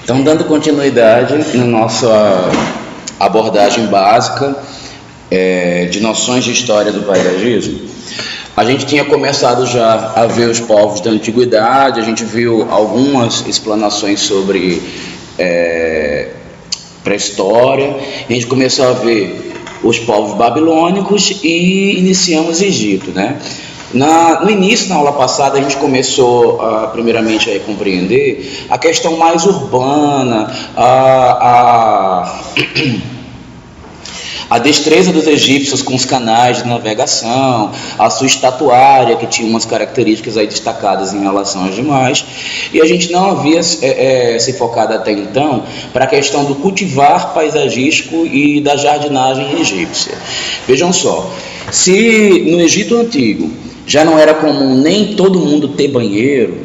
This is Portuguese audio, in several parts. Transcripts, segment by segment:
Então, dando continuidade na nossa abordagem básica de noções de história do paisagismo, a gente tinha começado já a ver os povos da antiguidade, a gente viu algumas explanações sobre pré-história, a gente começou a ver os povos babilônicos e iniciamos Egito, né? No início, na aula passada, a gente começou primeiramente a compreender a questão mais urbana, a destreza dos egípcios com os canais de navegação, a sua estatuária, que tinha umas características aí destacadas em relação às demais, e a gente não havia se focado até então para a questão do cultivar paisagístico e da jardinagem egípcia. Vejam só, se no Egito Antigo já não era comum nem todo mundo ter banheiro,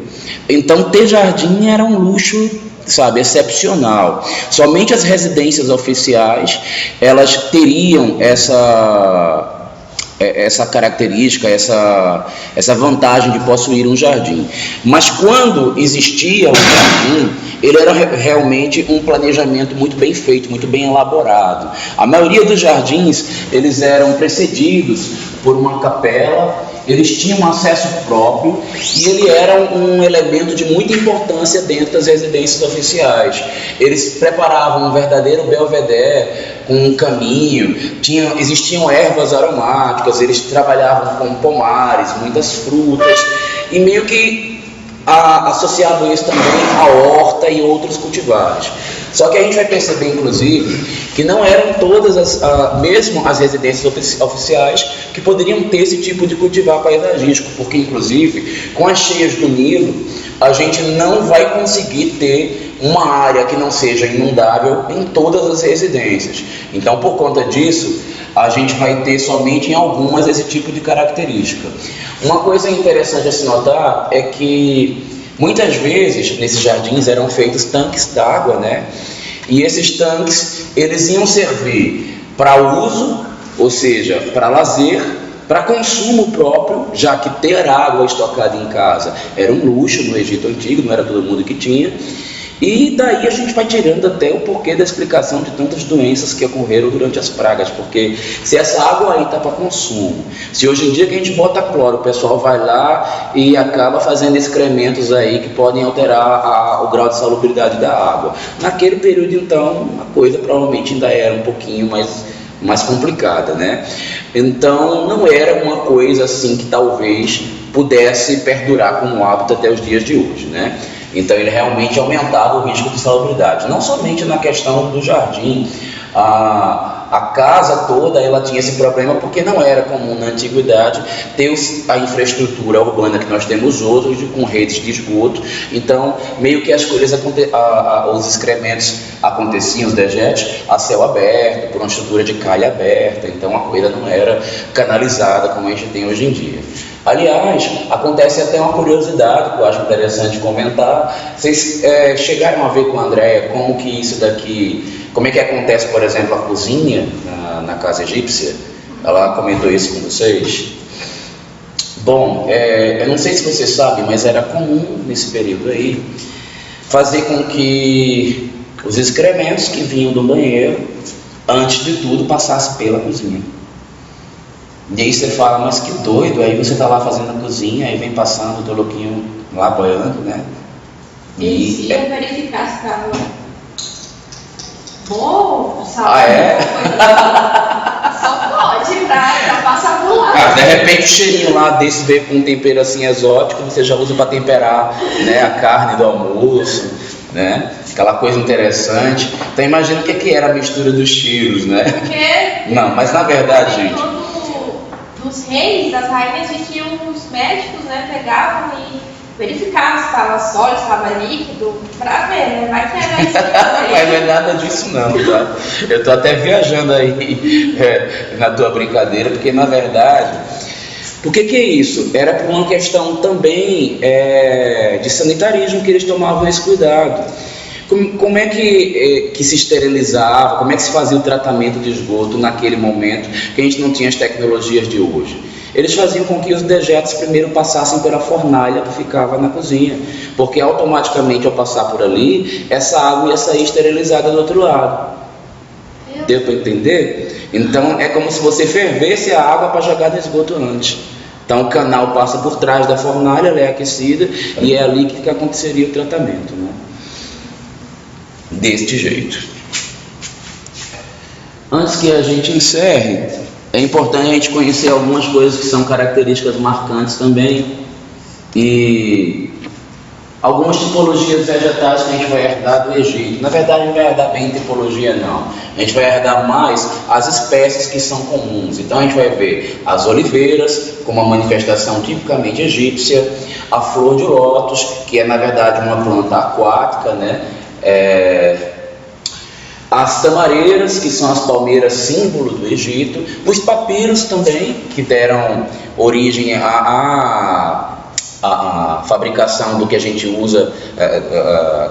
então ter jardim era um luxo, sabe, excepcional. Somente as residências oficiais, elas teriam essa característica, essa vantagem de possuir um jardim. Mas quando existia o jardim, ele era realmente um planejamento muito bem feito, muito bem elaborado. A maioria dos jardins, eles eram precedidos por uma capela, eles tinham acesso próprio e ele era um elemento de muita importância dentro das residências oficiais. Eles preparavam um verdadeiro belvedere com um caminho, existiam ervas aromáticas, eles trabalhavam com pomares, muitas frutas, e meio que associado isso também à horta e outros cultivares. Só que a gente vai perceber, inclusive, que não eram todas mesmo as residências oficiais que poderiam ter esse tipo de cultivar paisagístico, porque, inclusive, com as cheias do Nilo, a gente não vai conseguir ter uma área que não seja inundável em todas as residências. Então, por conta disso, a gente vai ter somente em algumas esse tipo de característica. Uma coisa interessante a se notar é que muitas vezes nesses jardins eram feitos tanques d'água, né? E esses tanques, eles iam servir para uso, ou seja, para lazer, para consumo próprio, já que ter água estocada em casa era um luxo no Egito Antigo, não era todo mundo que tinha. E daí a gente vai tirando até o porquê da explicação de tantas doenças que ocorreram durante as pragas, porque se essa água aí está para consumo, se hoje em dia que a gente bota cloro, o pessoal vai lá e acaba fazendo excrementos aí que podem alterar o grau de salubridade da água. Naquele período, então, a coisa provavelmente ainda era um pouquinho mais complicada, né? Então, não era uma coisa assim que talvez pudesse perdurar como hábito até os dias de hoje, né? Então ele realmente aumentava o risco de salubridade, não somente na questão do jardim. A casa toda ela tinha esse problema porque não era comum na antiguidade ter a infraestrutura urbana que nós temos hoje, com redes de esgoto. Então meio que as coisas, os excrementos aconteciam, os dejetos, a céu aberto, por uma estrutura de calha aberta. Então a coisa não era canalizada como a gente tem hoje em dia. Aliás, acontece até uma curiosidade que eu acho interessante comentar. Vocês chegaram a ver com a Andréia como que isso daqui, como é que acontece, por exemplo, a cozinha na casa egípcia? Ela comentou isso com vocês? Bom, eu não sei se vocês sabem, mas era comum nesse período aí fazer com que os excrementos que vinham do banheiro, antes de tudo, passassem pela cozinha. E aí você fala, mas que doido, aí você tá lá fazendo a cozinha, aí vem passando o toloquinho lá boiando, né? E ia verificar se tava bom, salgado. Ah, é? Só pode pra passar por lá. De repente o cheirinho lá desse veio com um tempero assim exótico, você já usa para temperar, né, a carne do almoço, né? Aquela coisa interessante. Então imagina o que era a mistura dos cheiros, né? Porque não, mas na verdade, gente, dos reis, das rainhas, de que os médicos, né, pegavam e verificavam se estava sólido, se estava líquido, para ver, né? Vai que era isso. Não é nada disso não, tá? Eu tô até viajando aí na tua brincadeira, porque na verdade, por que é isso? Era por uma questão também de sanitarismo que eles tomavam esse cuidado. Como é que se esterilizava, como é que se fazia o tratamento de esgoto naquele momento, que a gente não tinha as tecnologias de hoje? eles faziam com que os dejetos primeiro passassem pela fornalha que ficava na cozinha, porque automaticamente ao passar por ali, essa água ia sair esterilizada do outro lado. Deu para entender? Então é como se você fervesse a água para jogar no esgoto antes. Então o canal passa por trás da fornalha, ela é aquecida e é ali que aconteceria o tratamento, né? Deste jeito. Antes que a gente encerre, é importante a gente conhecer algumas coisas que são características marcantes também e algumas tipologias vegetais que a gente vai herdar do Egito. Na verdade, não vai herdar bem tipologia, não. A gente vai herdar mais as espécies que são comuns. Então, a gente vai ver as oliveiras, como uma manifestação tipicamente egípcia, a flor de lótus, que é, na verdade, uma planta aquática, né? As tamareiras, que são as palmeiras símbolo do Egito, os papiros também, que deram origem à fabricação do que a gente usa,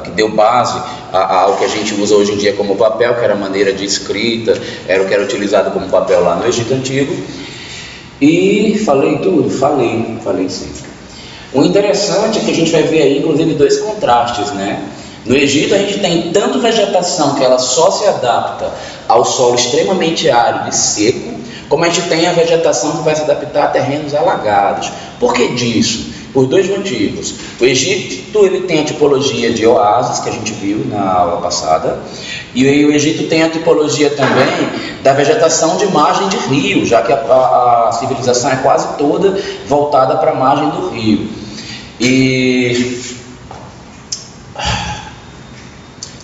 que deu base ao que a gente usa hoje em dia como papel, que era a maneira de escrita, era o que era utilizado como papel lá no Egito Antigo. E falei tudo? Falei sim. O interessante é que a gente vai ver aí, inclusive, dois contrastes, né? No Egito a gente tem tanto vegetação que ela só se adapta ao solo extremamente árido e seco, como a gente tem a vegetação que vai se adaptar a terrenos alagados. Por que disso? Por dois motivos. O Egito ele tem a tipologia de oásis, que a gente viu na aula passada, e o Egito tem a tipologia também da vegetação de margem de rio, já que a civilização é quase toda voltada para a margem do rio. E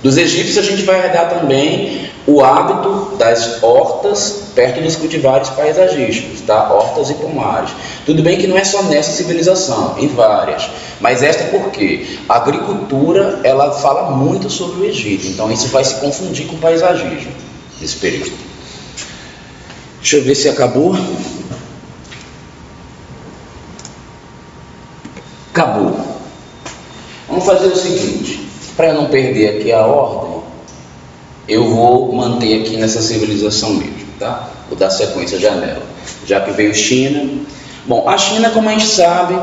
dos egípcios a gente vai herdar também o hábito das hortas perto dos cultivares paisagísticos, tá? Hortas e pomares. Tudo bem que não é só nessa civilização, em várias, mas esta porque a agricultura ela fala muito sobre o Egito, então isso vai se confundir com o paisagismo nesse período. Deixa eu ver se acabou. Acabou. Vamos fazer o seguinte. Para eu não perder aqui a ordem, eu vou manter aqui nessa civilização mesmo, tá? Vou dar sequência janela. Já que veio China. Bom, a China, como a gente sabe,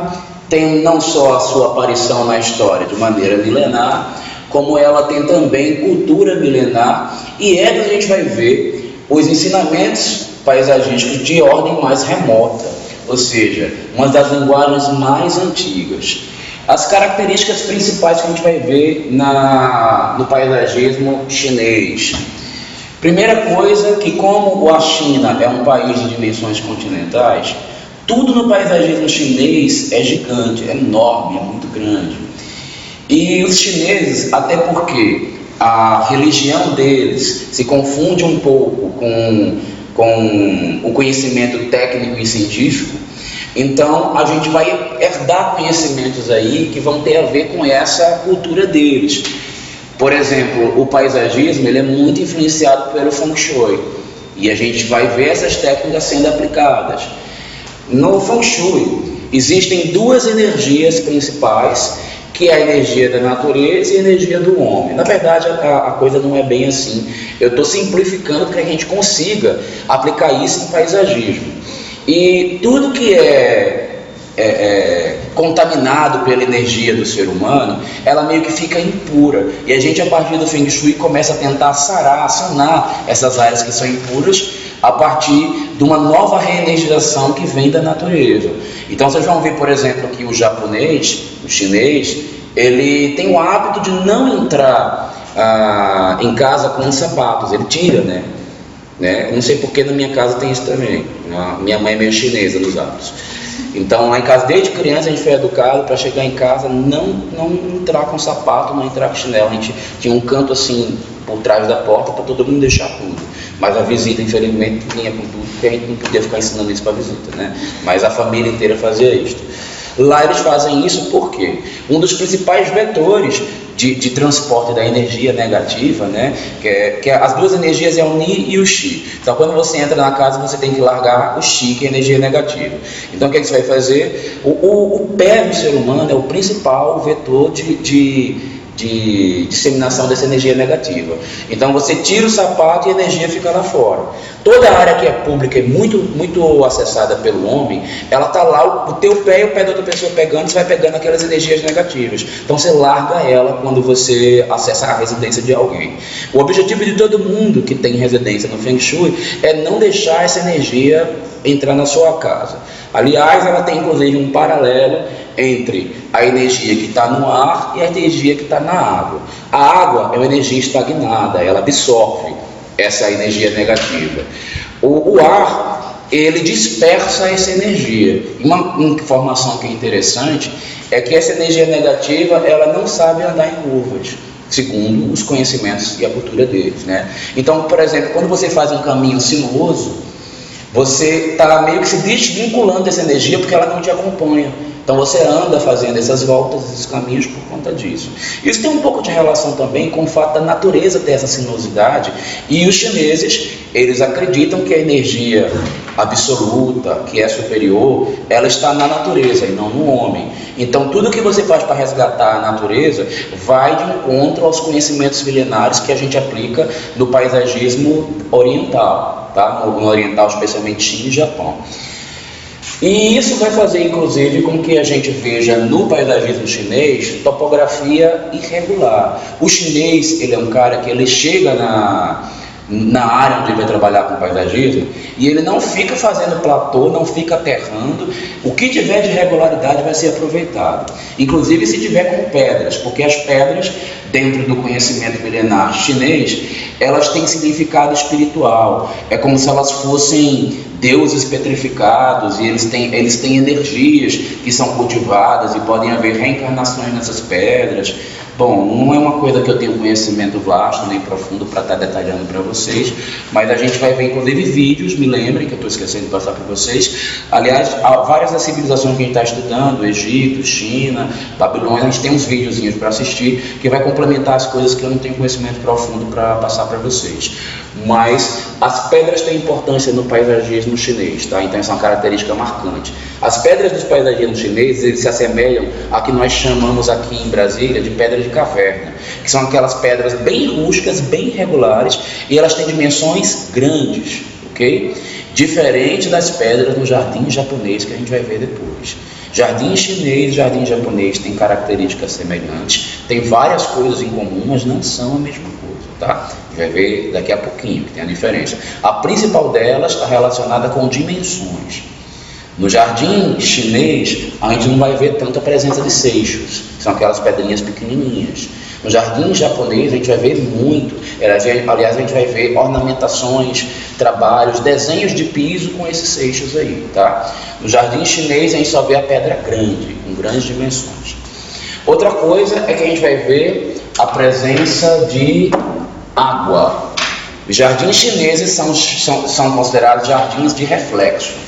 tem não só a sua aparição na história de maneira milenar, como ela tem também cultura milenar, e é que a gente vai ver os ensinamentos paisagísticos de ordem mais remota, ou seja, uma das linguagens mais antigas. As características principais que a gente vai ver no paisagismo chinês. Primeira coisa, que como a China é um país de dimensões continentais, tudo no paisagismo chinês é gigante, é enorme, é muito grande. E os chineses, até porque a religião deles se confunde um pouco com o conhecimento técnico e científico, então a gente vai herdar conhecimentos aí que vão ter a ver com essa cultura deles. Por exemplo, o paisagismo ele é muito influenciado pelo Feng Shui, e a gente vai ver essas técnicas sendo aplicadas. No Feng Shui existem duas energias principais, que é a energia da natureza e a energia do homem. Na verdade a coisa não é bem assim, eu estou simplificando para que a gente consiga aplicar isso em paisagismo. E tudo que é contaminado pela energia do ser humano, ela meio que fica impura. E a gente, a partir do Feng Shui, começa a tentar sanar essas áreas que são impuras a partir de uma nova reenergização que vem da natureza. Então vocês vão ver, por exemplo, que o japonês, o chinês, ele tem o hábito de não entrar em casa com os sapatos, ele tira, né? Eu não sei porque na minha casa tem isso também. Minha mãe é meio chinesa nos hábitos. Então lá em casa, desde criança, a gente foi educado para chegar em casa, não entrar com sapato, não entrar com chinelo. A gente tinha um canto assim por trás da porta para todo mundo deixar tudo. Mas a visita, infelizmente, vinha com tudo, porque a gente não podia ficar ensinando isso para a visita, né? Mas a família inteira fazia isso. Lá eles fazem isso porque um dos principais vetores de transporte da energia negativa, né, que as duas energias é o Ni e o Xi. Então quando você entra na casa, você tem que largar o Xi, que é a energia negativa. Então o que você vai fazer? O pé do ser humano é o principal vetor de de disseminação dessa energia negativa. Então você tira o sapato e a energia fica lá fora. Toda a área que é pública e muito acessada pelo homem, ela está lá, o teu pé e o pé da outra pessoa pegando, você vai pegando aquelas energias negativas. Então você larga ela quando você acessa a residência de alguém. O objetivo de todo mundo que tem residência no Feng Shui é não deixar essa energia entrar na sua casa. Aliás, ela tem inclusive um paralelo entre a energia que está no ar e a energia que está na água. A água é uma energia estagnada, ela absorve essa energia negativa. O ar, ele dispersa essa energia. Uma informação que é interessante é que essa energia negativa, ela não sabe andar em curvas, segundo os conhecimentos e a cultura deles, né? Então, por exemplo, quando você faz um caminho sinuoso, você está meio que se desvinculando dessa energia porque ela não te acompanha. Então você anda fazendo essas voltas, esses caminhos por conta disso. Isso tem um pouco de relação também com o fato da natureza ter essa sinuosidade, e os chineses, eles acreditam que a energia absoluta, que é superior, ela está na natureza e não no homem. Então tudo que você faz para resgatar a natureza vai de encontro aos conhecimentos milenares que a gente aplica no paisagismo oriental, tá? No oriental, especialmente China e Japão. E isso vai fazer, inclusive, com que a gente veja no paisagismo chinês topografia irregular. O chinês, ele é um cara que ele chega na área onde ele vai trabalhar com paisagismo e ele não fica fazendo platô, não fica aterrando. O que tiver de irregularidade vai ser aproveitado, inclusive se tiver com pedras, porque as pedras, dentro do conhecimento milenar chinês, elas têm significado espiritual. É como se elas fossem deuses petrificados, e eles têm energias que são cultivadas e podem haver reencarnações nessas pedras. Bom, não é uma coisa que eu tenho conhecimento vasto nem profundo para estar detalhando para vocês, mas a gente vai ver inclusive vídeos, me lembrem que eu estou esquecendo de passar para vocês. Aliás, várias das civilizações que a gente está estudando, Egito, China, Babilônia, a gente tem uns videozinhos para assistir que vai complementar as coisas que eu não tenho conhecimento profundo para passar para vocês. Mas as pedras têm importância no paisagismo chinês, tá? Então essa é uma característica marcante. As pedras dos paisagismos chineses, eles se assemelham a que nós chamamos aqui em Brasília de pedra de caverna, que são aquelas pedras bem rústicas, bem irregulares, e elas têm dimensões grandes, ok? Diferente das pedras no jardim japonês que a gente vai ver depois. Jardim chinês e jardim japonês têm características semelhantes, tem várias coisas em comum, mas não são a mesma coisa, tá? A gente vai ver daqui a pouquinho que tem a diferença. A principal delas está relacionada com dimensões. No jardim chinês, a gente não vai ver tanta presença de seixos, são aquelas pedrinhas pequenininhas. No jardim japonês, a gente vai ver muito, aliás, a gente vai ver ornamentações, trabalhos, desenhos de piso com esses seixos aí, tá? No jardim chinês, a gente só vê a pedra grande, com grandes dimensões. Outra coisa é que a gente vai ver a presença de água. Os jardins chineses são considerados jardins de reflexo.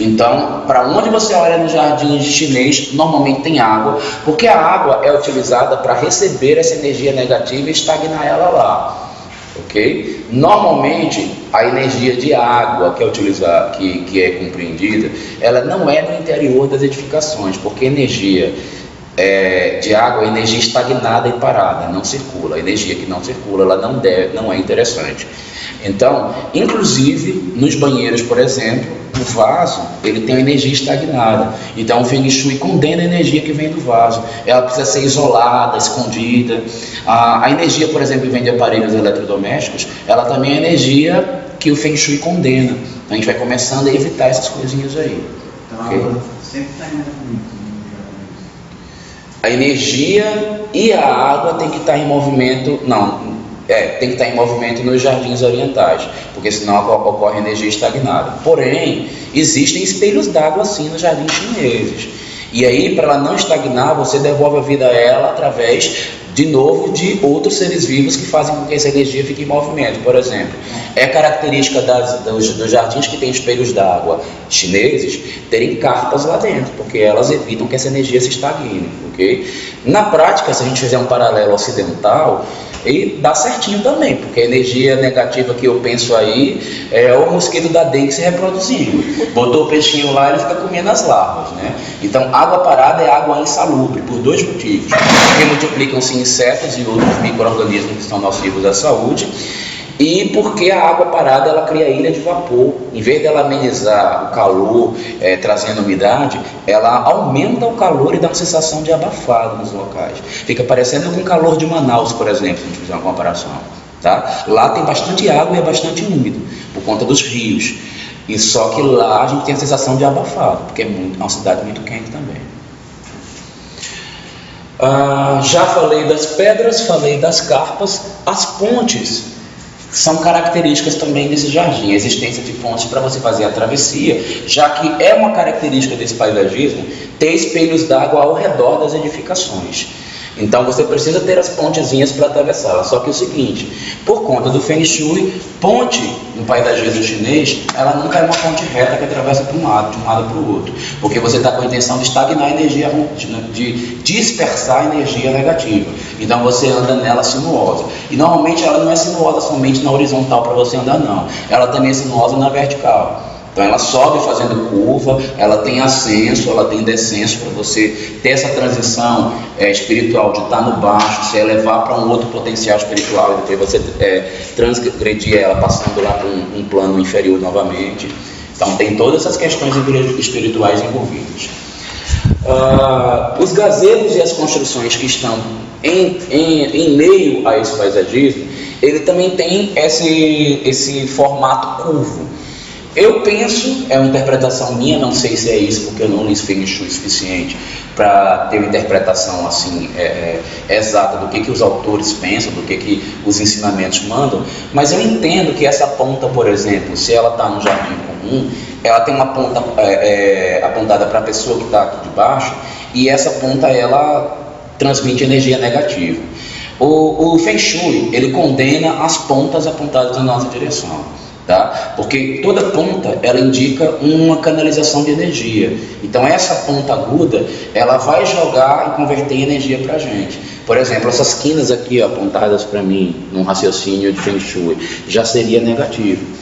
Então, para onde você olha no jardim chinês, normalmente tem água, porque a água é utilizada para receber essa energia negativa e estagnar ela lá, ok? Normalmente, a energia de água que é utilizada, que é compreendida, ela não é no interior das edificações, porque a energia de água é energia estagnada e parada, não circula. A energia que não circula, ela não é interessante. Então, inclusive, nos banheiros, por exemplo, o vaso, ele tem uma energia estagnada. Então, o Feng Shui condena a energia que vem do vaso. Ela precisa ser isolada, escondida. A energia, por exemplo, que vem de aparelhos eletrodomésticos, ela também é energia que o Feng Shui condena. Então, a gente vai começando a evitar essas coisinhas aí. Então, okay? Sempre está em movimento. A energia e a água tem que estar em movimento, tem que estar em movimento nos jardins orientais, porque senão ocorre energia estagnada. Porém, existem espelhos d'água assim nos jardins chineses. E aí, para ela não estagnar, você devolve a vida a ela através, de novo, de outros seres vivos que fazem com que essa energia fique em movimento. Por exemplo, é característica dos jardins que têm espelhos d'água chineses terem carpas lá dentro, porque elas evitam que essa energia se estagne, ok? Na prática, se a gente fizer um paralelo ocidental, e dá certinho também, porque a energia negativa que eu penso aí é o mosquito da dengue se reproduzindo. Botou o peixinho lá, ele fica comendo as larvas, né? Então, água parada é água insalubre, por dois motivos. Porque multiplicam-se insetos e outros micro-organismos que são nocivos à saúde, e porque a água parada ela cria ilha de vapor. Em vez dela amenizar o calor, trazendo umidade, ela aumenta o calor e dá uma sensação de abafado nos locais. Fica parecendo com o calor de Manaus, por exemplo, se a gente fizer uma comparação. Tá? Lá tem bastante água e é bastante úmido, por conta dos rios. E só que lá a gente tem a sensação de abafado, porque é uma cidade muito quente também. Já falei das pedras, falei das carpas. As pontes são características também desse jardim, a existência de pontes para você fazer a travessia, já que é uma característica desse paisagismo ter espelhos d'água ao redor das edificações. Então você precisa ter as pontezinhas para atravessá-la. Só que é o seguinte, por conta do Feng Shui, ponte no paisagismo chinês, ela nunca é uma ponte reta que atravessa de um lado para o outro, porque você está com a intenção de estagnar a energia, de dispersar a energia negativa. Então você anda nela sinuosa. E normalmente ela não é sinuosa somente na horizontal para você andar, não. Ela também é sinuosa na vertical. Então ela sobe fazendo curva, ela tem ascenso, ela tem descenso, para você ter essa transição espiritual de estar no baixo, se elevar para um outro potencial espiritual, e depois você transgredir ela, passando lá para um plano inferior novamente. Então tem todas essas questões espirituais envolvidas. Os gazebos e as construções que estão em meio a esse paisagismo, ele também tem esse formato curvo. Eu penso, é uma interpretação minha, não sei se é isso, porque eu não li Feng Shui suficiente para ter uma interpretação assim, exata do que os autores pensam, do que os ensinamentos mandam, mas eu entendo que essa ponta, por exemplo, se ela está no jardim comum, ela tem uma ponta apontada para a pessoa que está aqui de baixo, e essa ponta ela transmite energia negativa. O Feng Shui, ele condena as pontas apontadas na nossa direção. Tá? Porque toda ponta ela indica uma canalização de energia. Então essa ponta aguda ela vai jogar e converter em energia para a gente. Por exemplo, essas quinas aqui apontadas para mim num raciocínio de Feng Shui já seria negativo.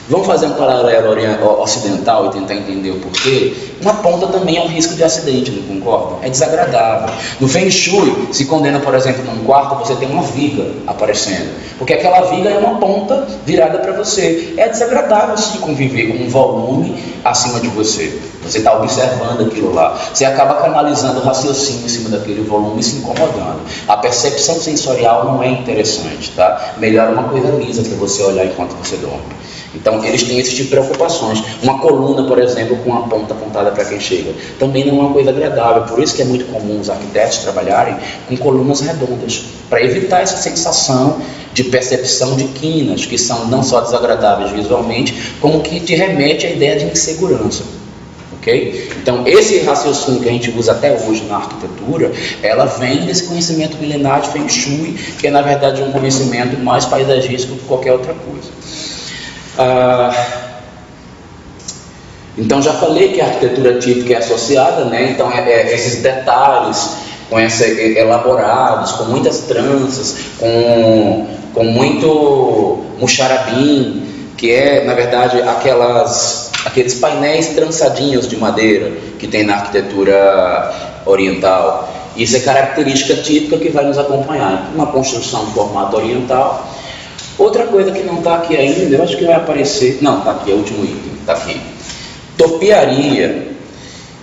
Vamos fazer um paralelo ocidental e tentar entender o porquê. Uma ponta também é um risco de acidente, não concorda? É desagradável. No Feng Shui, se condena, por exemplo, num quarto, você tem uma viga aparecendo. Porque aquela viga é uma ponta virada para você. É desagradável se conviver com um volume acima de você. Você está observando aquilo lá. Você acaba canalizando o raciocínio em cima daquele volume e se incomodando. A percepção sensorial não é interessante, tá? Melhor uma coisa lisa para você olhar enquanto você dorme. Então eles têm esse tipo de preocupações. Uma coluna, por exemplo, com a ponta apontada para quem chega, também não é uma coisa agradável. Por isso que é muito comum os arquitetos trabalharem com colunas redondas, para evitar essa sensação de percepção de quinas, que são não só desagradáveis visualmente, como que te remete à ideia de insegurança. Okay? Então esse raciocínio que a gente usa até hoje na arquitetura, ela vem desse conhecimento milenar de Feng Shui, que é na verdade um conhecimento mais paisagístico que qualquer outra coisa. Então já falei que a arquitetura típica é associada, né? Então esses detalhes elaborados, com muitas tranças, com muito muxarabim, que é na verdade aqueles painéis trançadinhos de madeira que tem na arquitetura oriental. Isso é característica típica que vai nos acompanhar. Uma construção em formato oriental. Outra coisa que não está aqui ainda, eu acho que vai aparecer. Não, está aqui, é o último item, está aqui. Topiaria.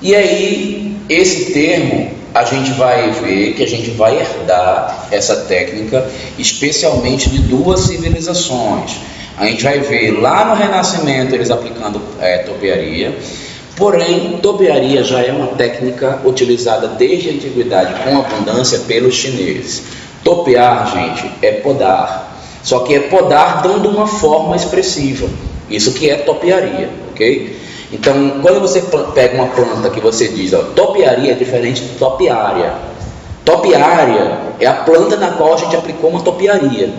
E aí, esse termo, a gente vai ver que a gente vai herdar essa técnica, especialmente de duas civilizações. A gente vai ver lá no Renascimento eles aplicando topiaria. Porém, topiaria já é uma técnica utilizada desde a antiguidade com abundância pelos chineses. Topear, gente, é podar. Só que é podar dando uma forma expressiva. Isso que é topiaria, ok? Então, quando você pega uma planta que você diz, ó, topiaria é diferente de topiária. Topiária é a planta na qual a gente aplicou uma topiaria.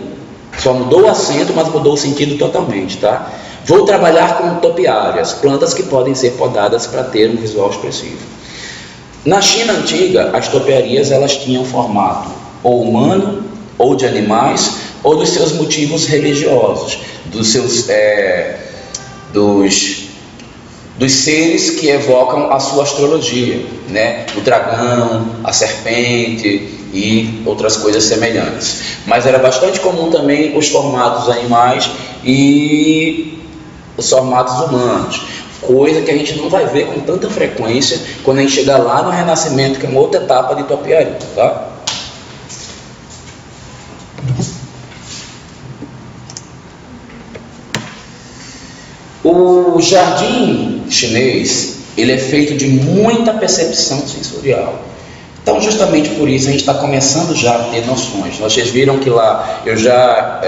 Só mudou o acento, mas mudou o sentido totalmente, tá? Vou trabalhar com topiárias, plantas que podem ser podadas para ter um visual expressivo. Na China antiga, as topiarias elas tinham formato ou humano, ou de animais, ou dos seus motivos religiosos, dos seres que evocam a sua astrologia, né? O dragão, a serpente, e outras coisas semelhantes. Mas era bastante comum também os formatos animais e os formatos humanos, coisa que a gente não vai ver com tanta frequência quando a gente chegar lá no Renascimento, que é uma outra etapa de topiaria, tá? O jardim chinês, ele é feito de muita percepção sensorial. Então, justamente por isso, a gente está começando já a ter noções. Vocês viram que lá eu já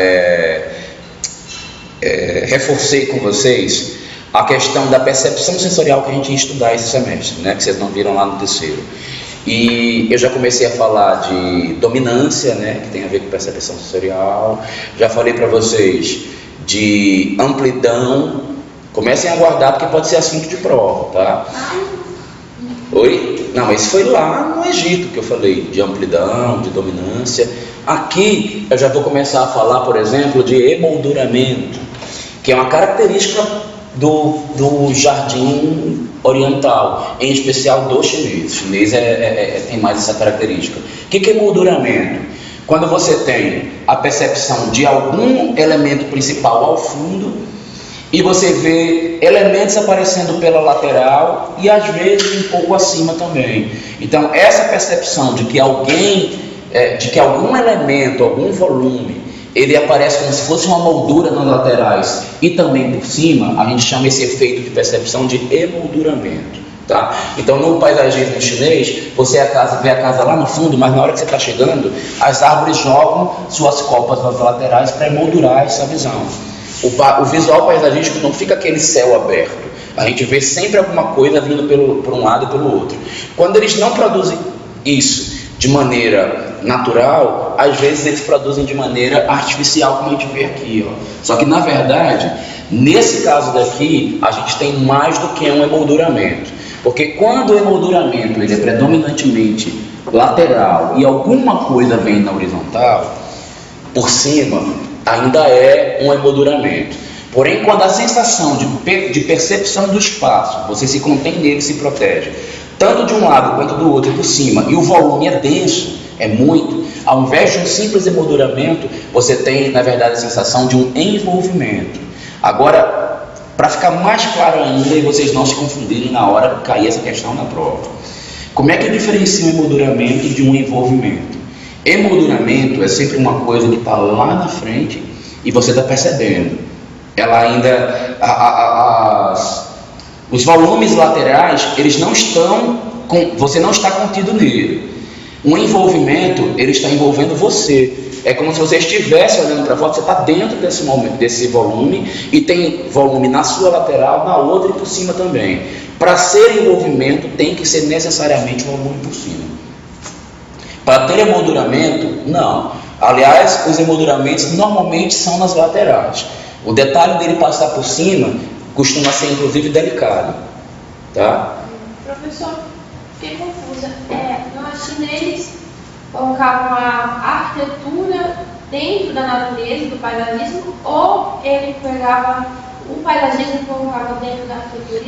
reforcei com vocês a questão da percepção sensorial que a gente ia estudar esse semestre, né? Que vocês não viram lá no terceiro. E eu já comecei a falar de dominância, né? Que tem a ver com percepção sensorial. Já falei para vocês de amplidão. Comecem a aguardar, porque pode ser assunto de prova, tá? Oi? Não, mas foi lá no Egito que eu falei de amplidão, de dominância. Aqui eu já vou começar a falar, por exemplo, de emolduramento, que é uma característica do jardim oriental, em especial do chinês. O chinês tem mais essa característica. O que é emolduramento? Quando você tem a percepção de algum elemento principal ao fundo e você vê elementos aparecendo pela lateral e às vezes um pouco acima também. Então essa percepção de que algum elemento, algum volume, ele aparece como se fosse uma moldura nas laterais e também por cima, a gente chama esse efeito de percepção de emolduramento, tá? Então no paisagismo chinês, você vê a casa lá no fundo, mas na hora que você está chegando, as árvores jogam suas copas nas laterais para emoldurar essa visão. O visual paisagístico não fica aquele céu aberto. A gente vê sempre alguma coisa vindo por um lado e pelo outro. Quando eles não produzem isso de maneira natural, às vezes eles produzem de maneira artificial, como a gente vê aqui, ó. Só que na verdade, nesse caso daqui, a gente tem mais do que um emolduramento. Porque quando o emolduramento ele é predominantemente lateral e alguma coisa vem na horizontal, por cima, ainda é um emolduramento. Porém, quando a sensação de percepção do espaço, você se contém nele, se protege, tanto de um lado quanto do outro, por cima, e o volume é denso, é muito, ao invés de um simples emolduramento, você tem, na verdade, a sensação de um envolvimento. Agora, para ficar mais claro ainda, e vocês não se confundirem na hora de cair essa questão na prova, como é que eu diferencio um emolduramento de um envolvimento? Emolduramento é sempre uma coisa que está lá na frente e você está percebendo. Ela ainda, os volumes laterais, eles não estão, você não está contido nele. Um envolvimento, ele está envolvendo você. É como se você estivesse olhando para fora, você está dentro desse volume e tem volume na sua lateral, na outra e por cima também. Para ser envolvimento, tem que ser necessariamente volume por cima. Para ter emolduramento, não. Aliás, os emolduramentos normalmente são nas laterais. O detalhe dele passar por cima costuma ser, inclusive, delicado. Tá? Professor, fiquei confusa. Nós chineses colocavam a arquitetura dentro da natureza, do paisagismo, ou ele pegava o paisagismo e colocava dentro da arquitetura?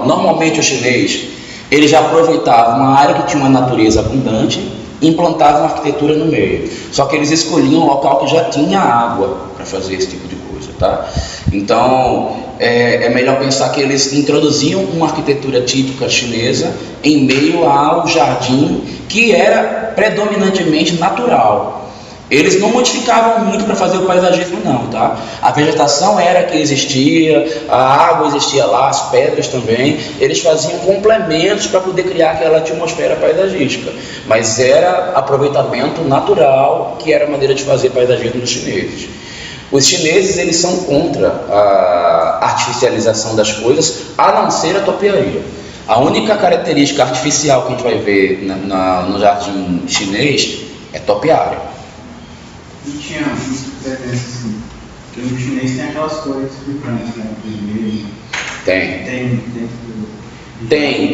Normalmente o chinês, ele já aproveitava uma área que tinha uma natureza abundante e implantava uma arquitetura no meio. Só que eles escolhiam um local que já tinha água para fazer esse tipo de coisa, tá? Então, é melhor pensar que eles introduziam uma arquitetura típica chinesa em meio ao jardim, que era predominantemente natural. Eles não modificavam muito para fazer o paisagismo não, tá? A vegetação era que existia, a água existia lá, as pedras também. Eles faziam complementos para poder criar aquela atmosfera paisagística. Mas era aproveitamento natural, que era a maneira de fazer paisagismo dos chineses. Os chineses, eles são contra a artificialização das coisas, a não ser a topiaria. A única característica artificial que a gente vai ver no jardim chinês é topiária. E tinha assim, porque no chinês tem aquelas cores vibrantes, né? Vermelho.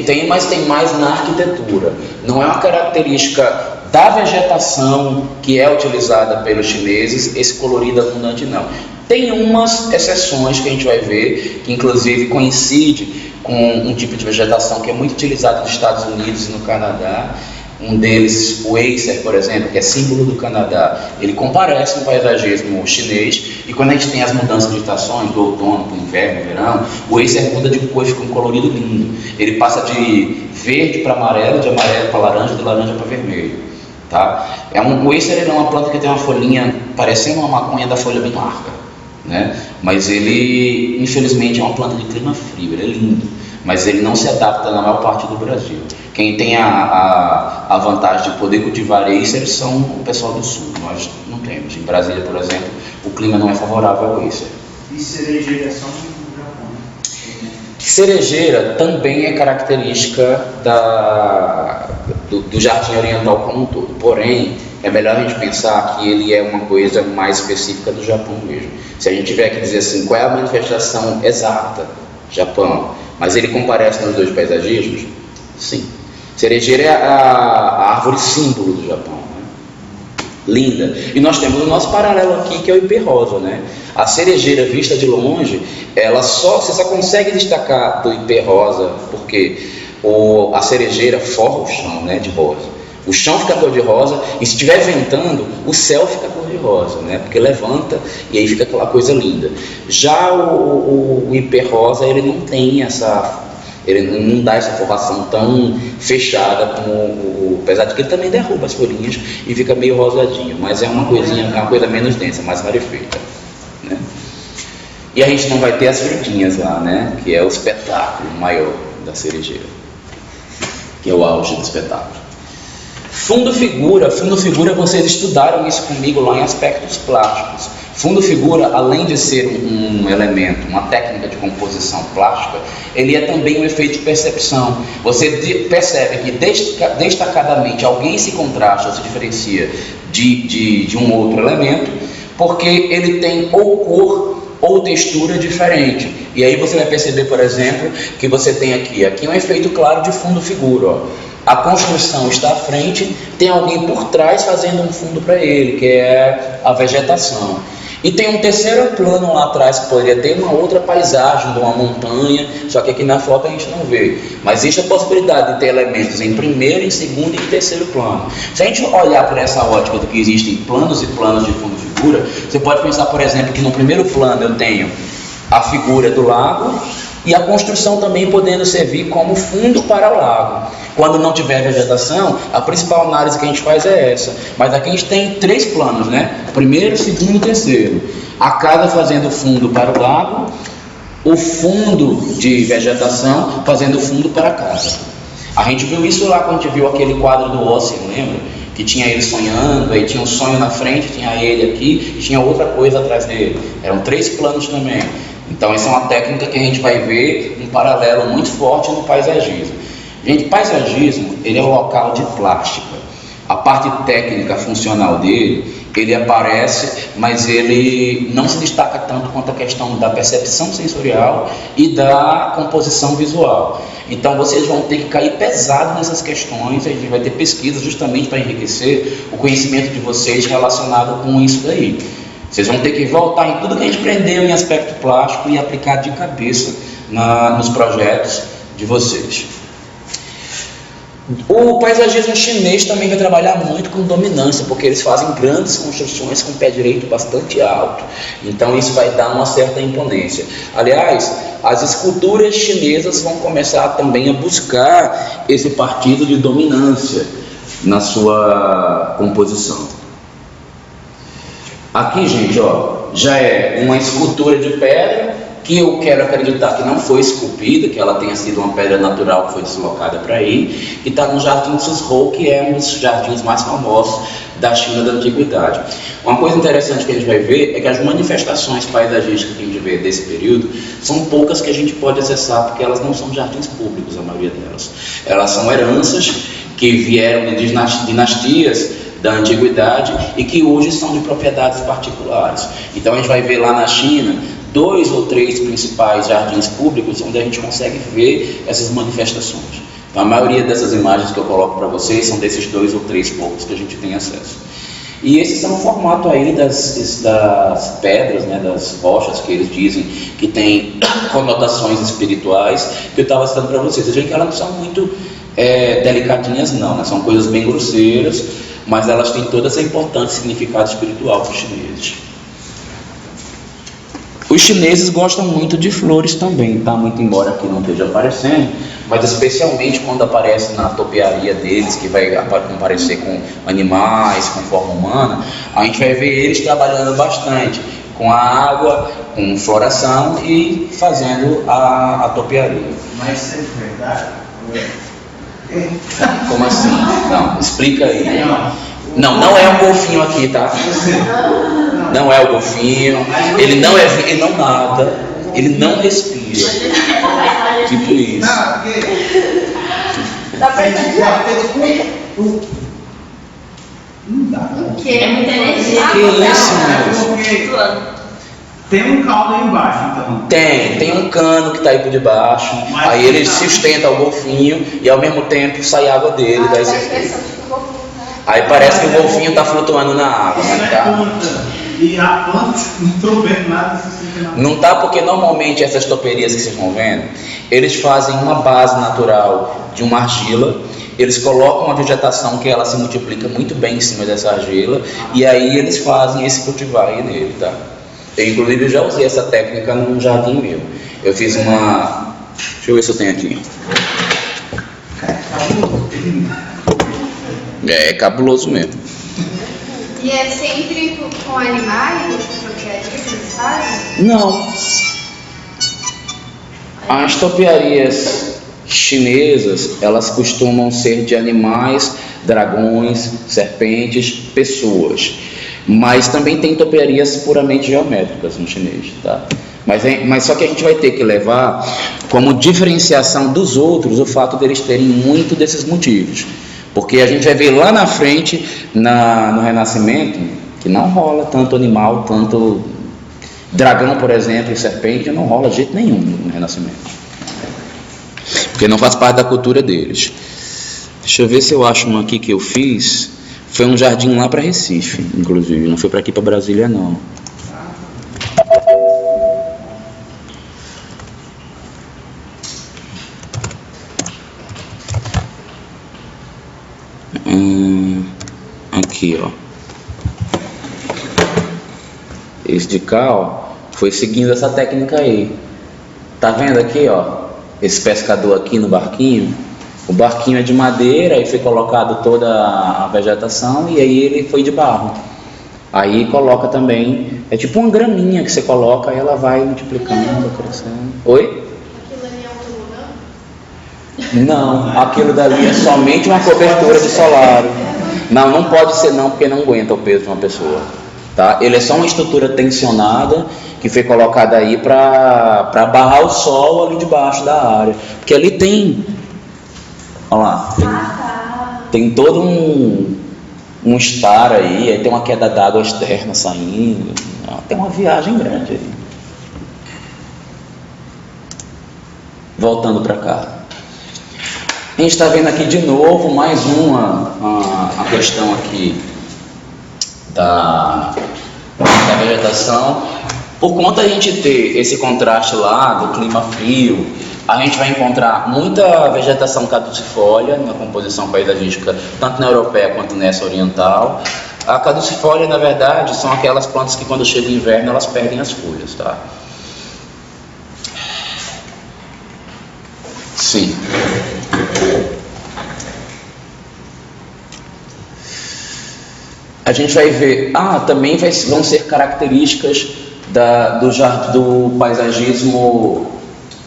Tem, mas tem mais na arquitetura. Não é uma característica da vegetação que é utilizada pelos chineses, esse colorido abundante não. Tem umas exceções que a gente vai ver, que inclusive coincide com um tipo de vegetação que é muito utilizado nos Estados Unidos e no Canadá, Um deles, o Acer, por exemplo, que é símbolo do Canadá, ele comparece no paisagismo chinês, e quando a gente tem as mudanças de estações, do outono para o inverno, verão, o Acer muda de cor, fica um colorido lindo. Ele passa de verde para amarelo, de amarelo para laranja, de laranja para vermelho. Tá? O Acer é uma planta que tem uma folhinha parecendo uma maconha da folha bem larga, né? Mas ele, infelizmente, é uma planta de clima frio, ele é lindo, mas ele não se adapta na maior parte do Brasil. Quem tem a vantagem de poder cultivar Acer são o pessoal do sul. Nós não temos. Em Brasília, por exemplo, o clima não é favorável ao Acer. E cerejeira são do Japão, né? Cerejeira também é característica do jardim oriental como um todo. Porém, é melhor a gente pensar que ele é uma coisa mais específica do Japão mesmo. Se a gente tiver que dizer assim, qual é a manifestação exata? Japão. Mas ele comparece nos dois paisagismos? Sim. Cerejeira é a árvore símbolo do Japão, né? Linda. E nós temos o nosso paralelo aqui, que é o ipê-rosa, né? A cerejeira vista de longe, você só consegue destacar do ipê-rosa porque a cerejeira forra o chão, né, de rosa. O chão fica cor de rosa, e se estiver ventando, o céu fica cor de rosa, né? Porque levanta e aí fica aquela coisa linda. Já o ipê-rosa, ele não tem ele não dá essa forração tão fechada como apesar de que ele também derruba as folhinhas e fica meio rosadinho, mas é uma coisa menos densa, mais rarefeita, né? E a gente não vai ter as frutinhas lá, né? Que é o espetáculo maior da cerejeira, que é o auge do espetáculo. Fundo figura, vocês estudaram isso comigo lá em aspectos plásticos. Fundo figura, além de ser um elemento, uma técnica de composição plástica, ele é também um efeito de percepção. Você percebe que destacadamente alguém se contrasta ou se diferencia de um outro elemento, porque ele tem ou cor ou textura diferente. E aí você vai perceber, por exemplo, que você tem aqui um efeito claro de fundo figura, ó. A construção está à frente, tem alguém por trás fazendo um fundo para ele, que é a vegetação. E tem um terceiro plano lá atrás, que poderia ter uma outra paisagem, de uma montanha, só que aqui na foto a gente não vê. Mas existe a possibilidade de ter elementos em primeiro, em segundo e em terceiro plano. Se a gente olhar por essa ótica do que existem planos e planos de fundo e figura, você pode pensar, por exemplo, que no primeiro plano eu tenho a figura do lago, e a construção também podendo servir como fundo para o lago. Quando não tiver vegetação, a principal análise que a gente faz é essa. Mas aqui a gente tem 3 planos, né? Primeiro, segundo e terceiro. A casa fazendo fundo para o lago, o fundo de vegetação fazendo fundo para a casa. A gente viu isso lá quando a gente viu aquele quadro do Ossian, lembra? Que tinha ele sonhando, aí tinha um sonho na frente, tinha ele aqui e tinha outra coisa atrás dele. Eram 3 planos também. Então essa é uma técnica que a gente vai ver um paralelo muito forte no paisagismo. Gente, paisagismo, ele é um local de plástica. A parte técnica, funcional dele, ele aparece, mas ele não se destaca tanto quanto a questão da percepção sensorial e da composição visual. Então vocês vão ter que cair pesado nessas questões, a gente vai ter pesquisas justamente para enriquecer o conhecimento de vocês relacionado com isso daí. Vocês vão ter que voltar em tudo que a gente aprendeu em aspecto plástico e aplicar de cabeça nos projetos de vocês. O paisagismo chinês também vai trabalhar muito com dominância, porque eles fazem grandes construções com pé direito bastante alto. Então isso vai dar uma certa imponência. Aliás, as esculturas chinesas vão começar também a buscar esse partido de dominância na sua composição. Aqui, gente, ó, já é uma escultura de pedra que eu quero acreditar que não foi esculpida, que ela tenha sido uma pedra natural que foi deslocada para aí, e está no Jardim Suzhou, que é um dos jardins mais famosos da China da Antiguidade. Uma coisa interessante que a gente vai ver é que as manifestações paisagísticas que a gente vê desse período são poucas que a gente pode acessar, porque elas não são jardins públicos, a maioria delas. Elas são heranças que vieram de dinastias da antiguidade e que hoje são de propriedades particulares. Então a gente vai ver lá na China 2 ou 3 principais jardins públicos onde a gente consegue ver essas manifestações. Então a maioria dessas imagens que eu coloco para vocês são desses 2 ou 3 poucos que a gente tem acesso. E esses são o formato aí das pedras, né, das rochas que eles dizem que tem conotações espirituais, que eu estava citando para vocês. Vocês veem que elas não são muito delicadinhas não, né? São coisas bem grosseiras, mas elas têm toda essa importância e significado espiritual para os chineses. Os chineses gostam muito de flores também, tá? Muito embora aqui não esteja aparecendo, mas especialmente quando aparece na topiaria deles, que vai aparecer com animais, com forma humana, a gente vai ver eles trabalhando bastante com a água, com floração e fazendo a topiaria. Mas isso é verdade? Como assim? Não, explica aí. Não é um golfinho aqui, tá? Não é o golfinho, ele não nada, ele não respira. Tipo isso. Dá pra entender? Não dá. Que é muita energia. Que isso, meu? Tem um caldo aí embaixo, então. Tem um cano que está aí por debaixo, aí ele sustenta o golfinho e ao mesmo tempo sai água dele. Aí parece que o golfinho está flutuando na água, né? Tá? E a planta não estou vendo nada. Não tá, porque normalmente essas toperias que vocês vão vendo, eles fazem uma base natural de uma argila, eles colocam uma vegetação que ela se multiplica muito bem em cima dessa argila, e aí eles fazem esse cultivar aí nele, tá? Eu inclusive já usei essa técnica num jardim meu. Eu fiz uma... Deixa eu ver se eu tenho aqui. É cabuloso mesmo. E é sempre com animais, que eles fazem? Não. As topiarias chinesas, elas costumam ser de animais, dragões, serpentes, pessoas. Mas também tem topiarias puramente geométricas no chinês, tá? Mas só que a gente vai ter que levar como diferenciação dos outros o fato deles terem muito desses motivos. Porque a gente vai ver lá na frente, no Renascimento, que não rola tanto animal, tanto dragão, por exemplo, e serpente, não rola de jeito nenhum no Renascimento. Porque não faz parte da cultura deles. Deixa eu ver se eu acho um aqui que eu fiz. Foi um jardim lá para Recife, inclusive. Não foi para aqui, para Brasília, não. Aqui, ó. Esse de cá, ó, foi seguindo essa técnica aí. Tá vendo aqui, ó? Esse pescador aqui no barquinho. O barquinho é de madeira, aí foi colocado toda a vegetação e aí ele foi de barro. Aí coloca também, é tipo uma graminha que você coloca e ela vai multiplicando, crescendo. Oi? Aquilo ali é um tobogã? Não, aquilo dali é somente uma cobertura de solar. Não pode ser não, porque não aguenta o peso de uma pessoa. Tá? Ele é só uma estrutura tensionada que foi colocada aí para barrar o sol ali debaixo da área. Porque ali tem... Olha lá, tem todo um estar aí tem uma queda d'água externa saindo, tem uma viagem grande aí. Voltando para cá, a gente está vendo aqui de novo mais a questão aqui da vegetação. Por conta de a gente ter esse contraste lá do clima frio, a gente vai encontrar muita vegetação caducifólia na composição paisagística, tanto na europeia quanto nessa oriental. A caducifólia, na verdade, são aquelas plantas que quando chega o inverno elas perdem as folhas, tá? Sim. A gente vai ver, também vão ser características do paisagismo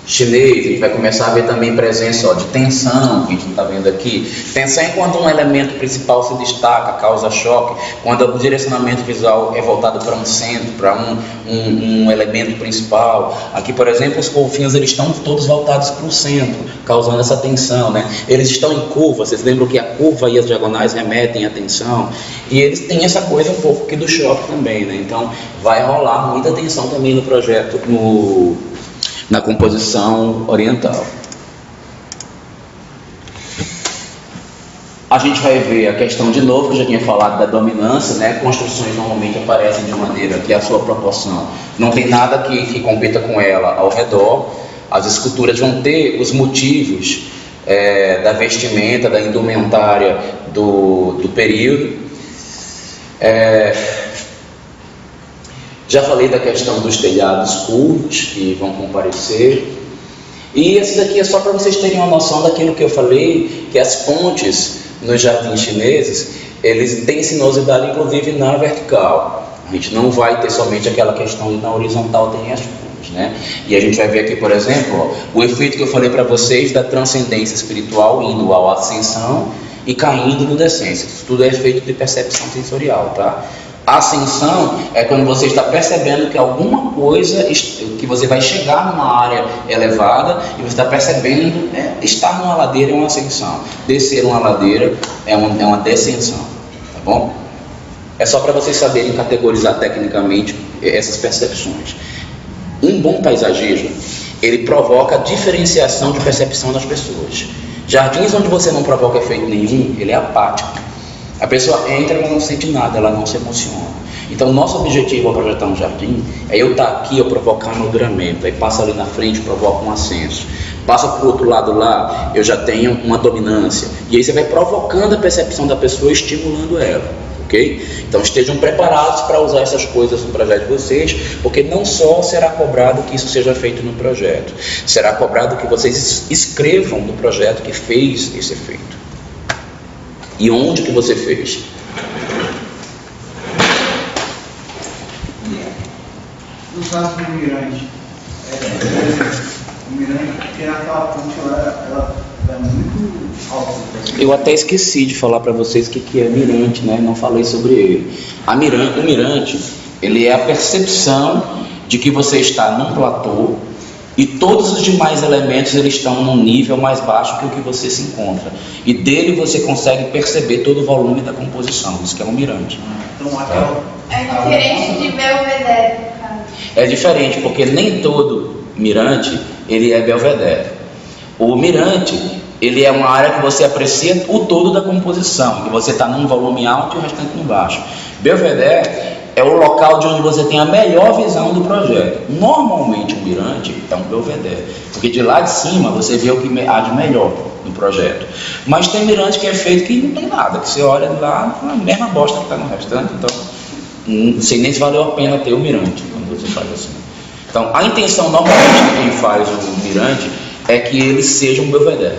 chinês. A gente vai começar a ver também presença de tensão, que a gente está vendo aqui. Tensão é quando um elemento principal se destaca, causa choque, quando o direcionamento visual é voltado para um centro, para um elemento principal. Aqui, por exemplo, os golfinhos eles estão todos voltados para o centro, causando essa tensão, né? Eles estão em curva, vocês lembram que a curva e as diagonais remetem à tensão, e eles têm essa coisa um pouco aqui do choque também, né? Então vai rolar muita tensão também no projeto, na composição oriental. A gente vai ver a questão de novo, que eu já tinha falado da dominância, né? Construções normalmente aparecem de maneira que a sua proporção não tem nada que compita com ela ao redor. As esculturas vão ter os motivos da vestimenta, da indumentária do período. Já falei da questão dos telhados curvos que vão comparecer. E esse daqui é só para vocês terem uma noção daquilo que eu falei, que as pontes nos jardins chineses, eles têm sinuosidade inclusive na vertical. A gente não vai ter somente aquela questão de na horizontal tem as curvas, né? E a gente vai ver aqui, por exemplo, ó, o efeito que eu falei para vocês da transcendência espiritual indo ao ascensão e caindo no descência. Isso tudo é efeito de percepção sensorial, tá? A ascensão é quando você está percebendo que alguma coisa, que você vai chegar numa área elevada e você está percebendo estar numa ladeira é uma ascensão, descer uma ladeira é uma descensão, tá bom? É só para vocês saberem categorizar tecnicamente essas percepções. Um bom paisagismo, ele provoca a diferenciação de percepção das pessoas. Jardins onde você não provoca efeito nenhum, ele é apático. A pessoa entra, ela não sente nada, ela não se emociona. Então, nosso objetivo ao projetar um jardim é eu estar aqui, eu provocar molduramento. Aí passa ali na frente, provoca um ascenso. Passa para o outro lado lá, eu já tenho uma dominância. E aí você vai provocando a percepção da pessoa, estimulando ela, ok? Então, estejam preparados para usar essas coisas no projeto de vocês, porque não só será cobrado que isso seja feito no projeto, será cobrado que vocês escrevam no projeto que fez esse efeito. E onde que você fez? No caso do mirante, o mirante, porque aquela ponte ela é muito alta. Eu até esqueci de falar para vocês o que é mirante, né? Não falei sobre ele. O mirante, ele é a percepção de que você está num platô e todos os demais elementos eles estão num nível mais baixo que o que você se encontra. E dele você consegue perceber todo o volume da composição. Isso que é um mirante. É diferente de Belvedere, cara. É diferente, porque nem todo mirante ele é Belvedere. O mirante, ele é uma área que você aprecia o todo da composição, que você está num volume alto e o restante no baixo. Belvedere é o local de onde você tem a melhor visão do projeto. Normalmente um mirante é um Belvedere, porque de lá de cima você vê o que há de melhor no projeto. Mas tem mirante que é feito que não tem nada, que você olha lá, a mesma bosta que está no restante. Então, não sei nem se valeu a pena ter o mirante quando você faz assim. Então, a intenção normalmente de quem faz o mirante é que ele seja um Belvedere.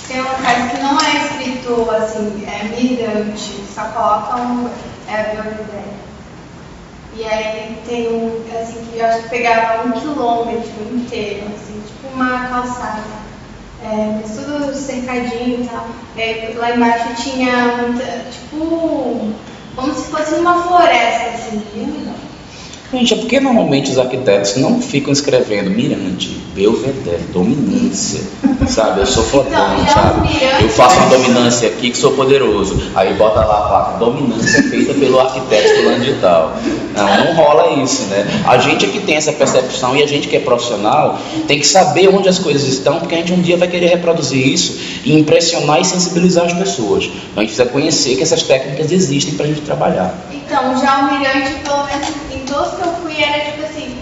Tem uma casa que não é escrito assim, é mirante, só colocam Belvedere. E aí tem um, assim, que eu acho que pegava 1 quilômetro inteiro, assim, tipo uma calçada. Mas tudo cercadinho e tal. Lá embaixo tinha muita, tipo, como se fosse uma floresta, assim, lindo. Gente, é porque normalmente os arquitetos não ficam escrevendo mirante, Belvedere, dominância, sabe? Eu sou fodão, sabe? Eu faço uma dominância aqui que sou poderoso. Aí bota lá a placa, dominância feita pelo arquiteto fulano de tal. Não rola isso, né? A gente é que tem essa percepção e a gente que é profissional tem que saber onde as coisas estão, porque a gente um dia vai querer reproduzir isso e impressionar e sensibilizar as pessoas. Então a gente precisa conhecer que essas técnicas existem para a gente trabalhar. Então, já o mirante, pelo menos em todos que eu fui, era tipo assim,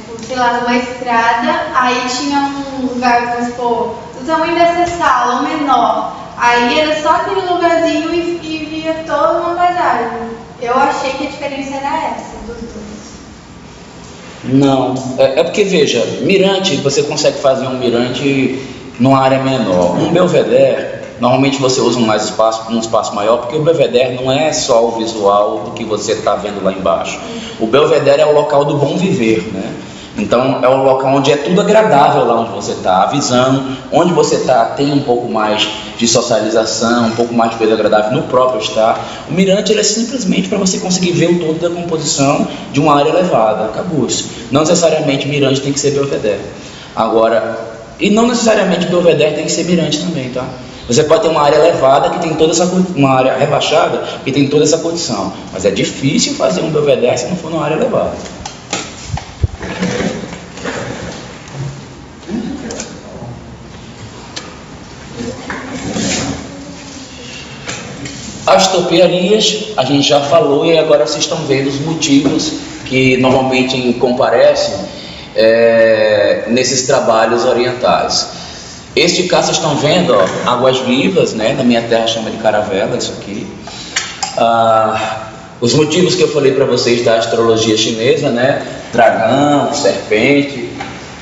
tipo, sei lá, numa estrada, aí tinha um lugar, vamos supor, do tamanho dessa sala, ou menor. Aí era só aquele lugarzinho e via toda uma paisagem. Eu achei que a diferença era essa dos dois. Não, é porque veja, mirante, você consegue fazer um mirante numa área menor. Um Belvedere, normalmente você usa um espaço maior, porque o Belvedere não é só o visual do que você está vendo lá embaixo. O Belvedere é o local do bom viver, né? Então é o local onde é tudo agradável lá onde você está, avisando, onde você está tem um pouco mais de socialização, um pouco mais de coisa agradável no próprio estar. O mirante ele é simplesmente para você conseguir ver o todo da composição de uma área elevada, acabou-se. Não necessariamente mirante tem que ser Belvedere. Agora, e não necessariamente Belvedere tem que ser mirante também, tá? Você pode ter uma área elevada que tem toda essa, uma área rebaixada que tem toda essa condição, mas é difícil fazer um Belvedere se não for numa área elevada. As topiarias, a gente já falou e agora vocês estão vendo os motivos que normalmente comparecem nesses trabalhos orientais. Este cá vocês estão vendo, ó, águas vivas, né? Na minha terra chama de caravela isso aqui. Os motivos que eu falei para vocês da astrologia chinesa, né? Dragão, serpente.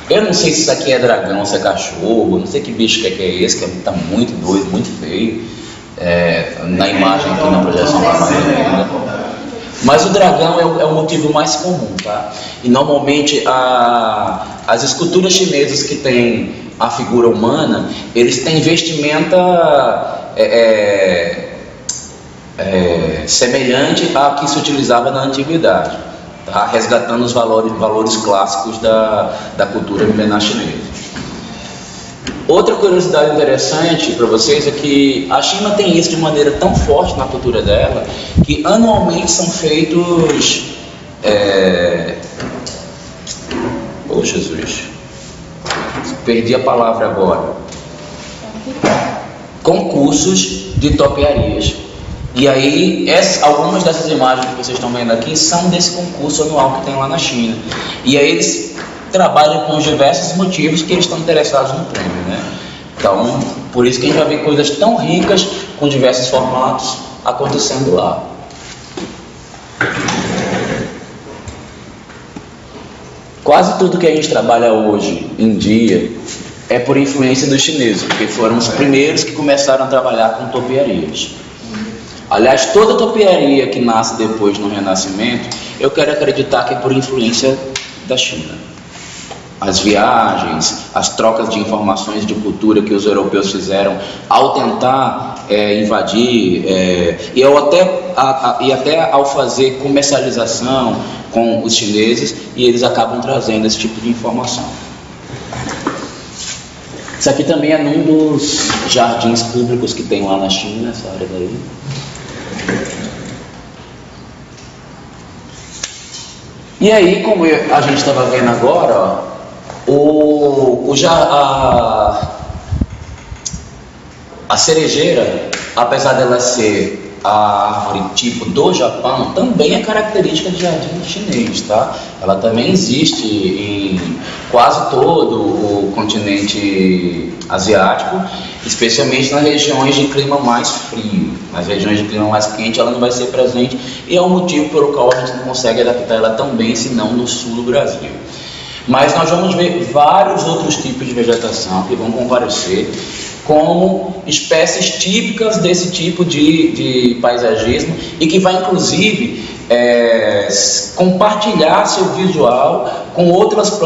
Eu não sei se isso aqui é dragão, se é cachorro, não sei que bicho que é esse, que está muito doido, muito feio. Na imagem aqui na projeção da imagem. Mas o dragão é o motivo mais comum, tá? E normalmente as esculturas chinesas que têm a figura humana, eles têm vestimenta semelhante à que se utilizava na antiguidade, tá? Resgatando os valores clássicos da cultura milenar chinesa. Outra curiosidade interessante para vocês é que a China tem isso de maneira tão forte na cultura dela, que anualmente são feitos... Oh, Jesus! Perdi a palavra agora. Concursos de topiarias. E aí, algumas dessas imagens que vocês estão vendo aqui são desse concurso anual que tem lá na China. E aí eles trabalham com os diversos motivos que eles estão interessados no prêmio, né? Então, por isso que a gente vai ver coisas tão ricas com diversos formatos acontecendo lá. Quase tudo que a gente trabalha hoje em dia é por influência dos chineses, porque foram os primeiros que começaram a trabalhar com topiarias. Aliás, toda topiaria que nasce depois no Renascimento, eu quero acreditar que é por influência da China. As viagens, as trocas de informações de cultura que os europeus fizeram ao tentar invadir, e até ao fazer comercialização com os chineses, e eles acabam trazendo esse tipo de informação. Isso aqui também é num dos jardins públicos que tem lá na China, essa área daí. E aí, como a gente estava vendo agora, ó, a cerejeira, apesar dela ser a árvore tipo do Japão, também é característica de jardim chinês, tá? Ela também existe em quase todo o continente asiático, especialmente nas regiões de clima mais frio. Nas regiões de clima mais quente ela não vai ser presente, e é o motivo pelo qual a gente não consegue adaptar ela tão bem, senão no sul do Brasil. Mas nós vamos ver vários outros tipos de vegetação que vão comparecer como espécies típicas desse tipo de paisagismo, e que vai inclusive compartilhar seu visual com outros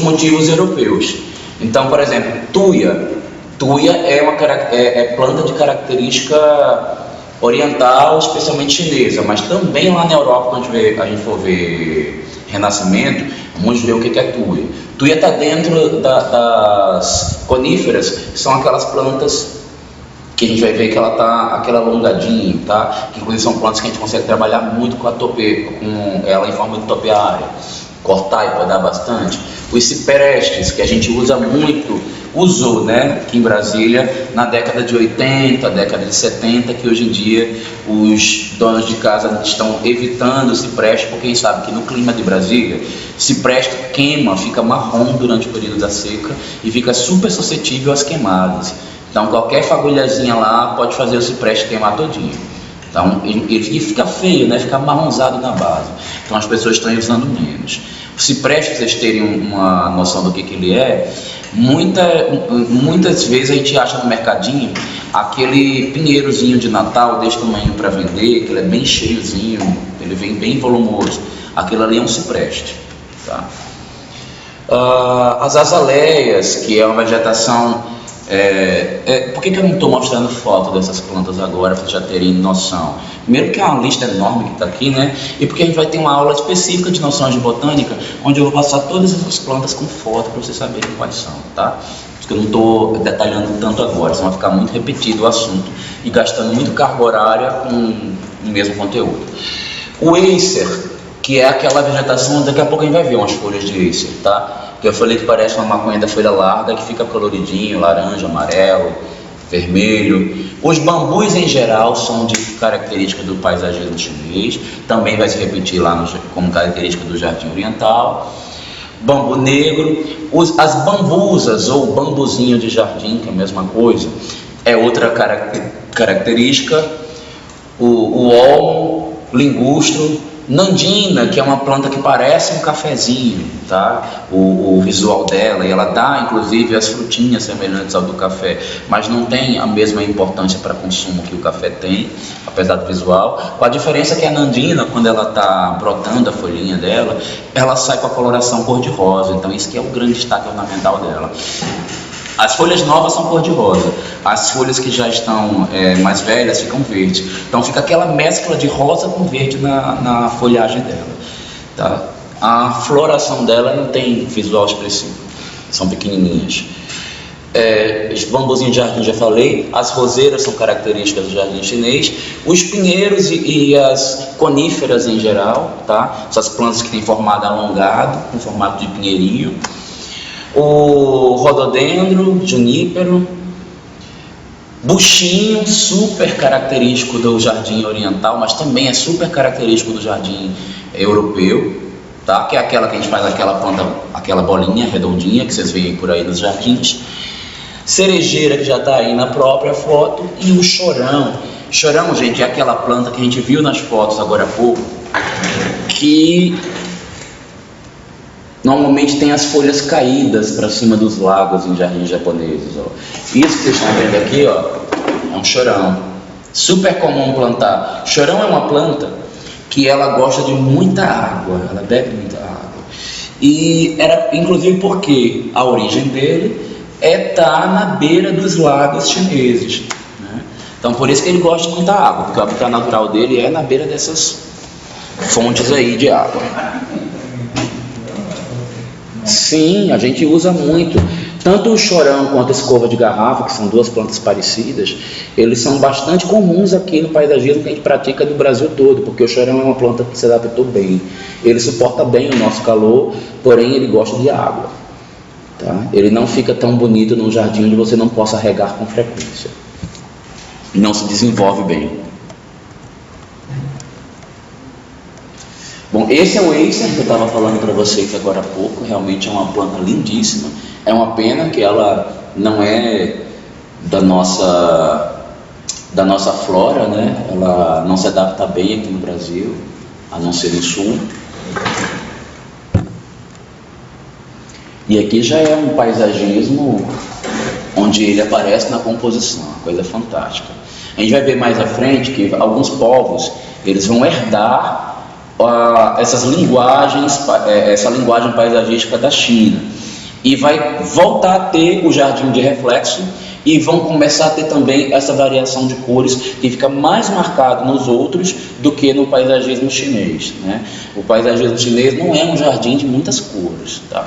motivos europeus. Então, por exemplo, tuia é planta de característica oriental, especialmente chinesa, mas também lá na Europa, quando a gente for ver Renascimento, vamos ver o que é tuia. Tuia está dentro das coníferas, que são aquelas plantas que a gente vai ver que ela está aquela alongadinha, tá? Que inclusive são plantas que a gente consegue trabalhar muito com ela em forma de topiária, cortar e podar bastante. Os ciprestes, que a gente usou, né, aqui em Brasília, na década de 80, década de 70, que hoje em dia os donos de casa estão evitando o cipreste, porque a gente sabe que no clima de Brasília, cipreste queima, fica marrom durante o período da seca e fica super suscetível às queimadas. Então qualquer fagulhazinha lá pode fazer o cipreste queimar todinho. Então ele fica feio, né? Fica marronzado na base. Então as pessoas estão usando menos. O cipreste, para vocês terem uma noção do que ele é, muitas vezes a gente acha no mercadinho aquele pinheirozinho de Natal desse tamanho para vender, que ele é bem cheiozinho, ele vem bem volumoso. Aquilo ali é um cipreste, tá? As azaleias, que é uma vegetação... por que eu não estou mostrando foto dessas plantas agora, para vocês já terem noção? Primeiro porque é uma lista enorme que está aqui, né? E porque a gente vai ter uma aula específica de noções de botânica, onde eu vou passar todas essas plantas com foto para vocês saberem quais são, tá? Porque eu não estou detalhando tanto agora, senão vai ficar muito repetido o assunto e gastando muito carga horária com o mesmo conteúdo. O Acer, que é aquela vegetação, daqui a pouco a gente vai ver umas folhas de Acer, tá? Que eu falei que parece uma maconha da folha larga, que fica coloridinho, laranja, amarelo. vermelho. Os bambus em geral são de característica do paisagismo chinês, também vai se repetir lá como característica do jardim oriental. Bambu negro, as bambusas ou bambuzinho de jardim, que é a mesma coisa, é outra característica. O olmo, lingustro, nandina, que é uma planta que parece um cafezinho, tá? O visual dela, e ela dá inclusive as frutinhas semelhantes ao do café, mas não tem a mesma importância para consumo que o café tem, apesar do visual, com a diferença que a nandina, quando ela está brotando a folhinha dela, ela sai com a coloração cor-de-rosa, então isso que é o grande destaque ornamental dela. As folhas novas são cor-de-rosa, as folhas que já estão mais velhas ficam verdes. Então fica aquela mescla de rosa com verde na folhagem dela. Tá? A floração dela não tem visual expressivo, são pequenininhas. Os bambuzinhos de jardim já falei, as roseiras são características do jardim chinês, os pinheiros e as coníferas em geral, tá? Essas plantas que têm formato alongado, com formato de pinheirinho. O rododendro, junípero, buchinho, super característico do jardim oriental, mas também é super característico do jardim europeu, tá? Que é aquela que a gente faz aquela planta, aquela bolinha redondinha que vocês veem por aí nos jardins. Cerejeira, que já está aí na própria foto, e o chorão. Chorão, gente, é aquela planta que a gente viu nas fotos agora há pouco, que normalmente tem as folhas caídas para cima dos lagos em jardins japoneses. Ó. Isso que vocês estão vendo aqui, ó, é um chorão. Super comum plantar. Chorão é uma planta que ela gosta de muita água, ela bebe muita água. E era inclusive porque a origem dele tá na beira dos lagos chineses. Né? Então por isso que ele gosta de muita água, porque o habitat natural dele é na beira dessas fontes aí de água. Sim, a gente usa muito. Tanto o chorão quanto a escova de garrafa, que são duas plantas parecidas, eles são bastante comuns aqui no paisagismo que a gente pratica no Brasil todo, porque o chorão é uma planta que se adaptou bem. Ele suporta bem o nosso calor, porém ele gosta de água. Tá? Ele não fica tão bonito num jardim onde você não possa regar com frequência. Não se desenvolve bem. Bom, esse é o Acer que eu estava falando para vocês agora há pouco. Realmente é uma planta lindíssima. É uma pena que ela não é da nossa flora, né? Ela não se adapta bem aqui no Brasil, a não ser no sul. E aqui já é um paisagismo onde ele aparece na composição, uma coisa fantástica. A gente vai ver mais à frente que alguns povos eles vão herdar essas linguagens, essa linguagem paisagística da China, e vai voltar a ter o jardim de reflexo, e vão começar a ter também essa variação de cores que fica mais marcado nos outros do que no paisagismo chinês, né? O paisagismo chinês não é um jardim de muitas cores, tá?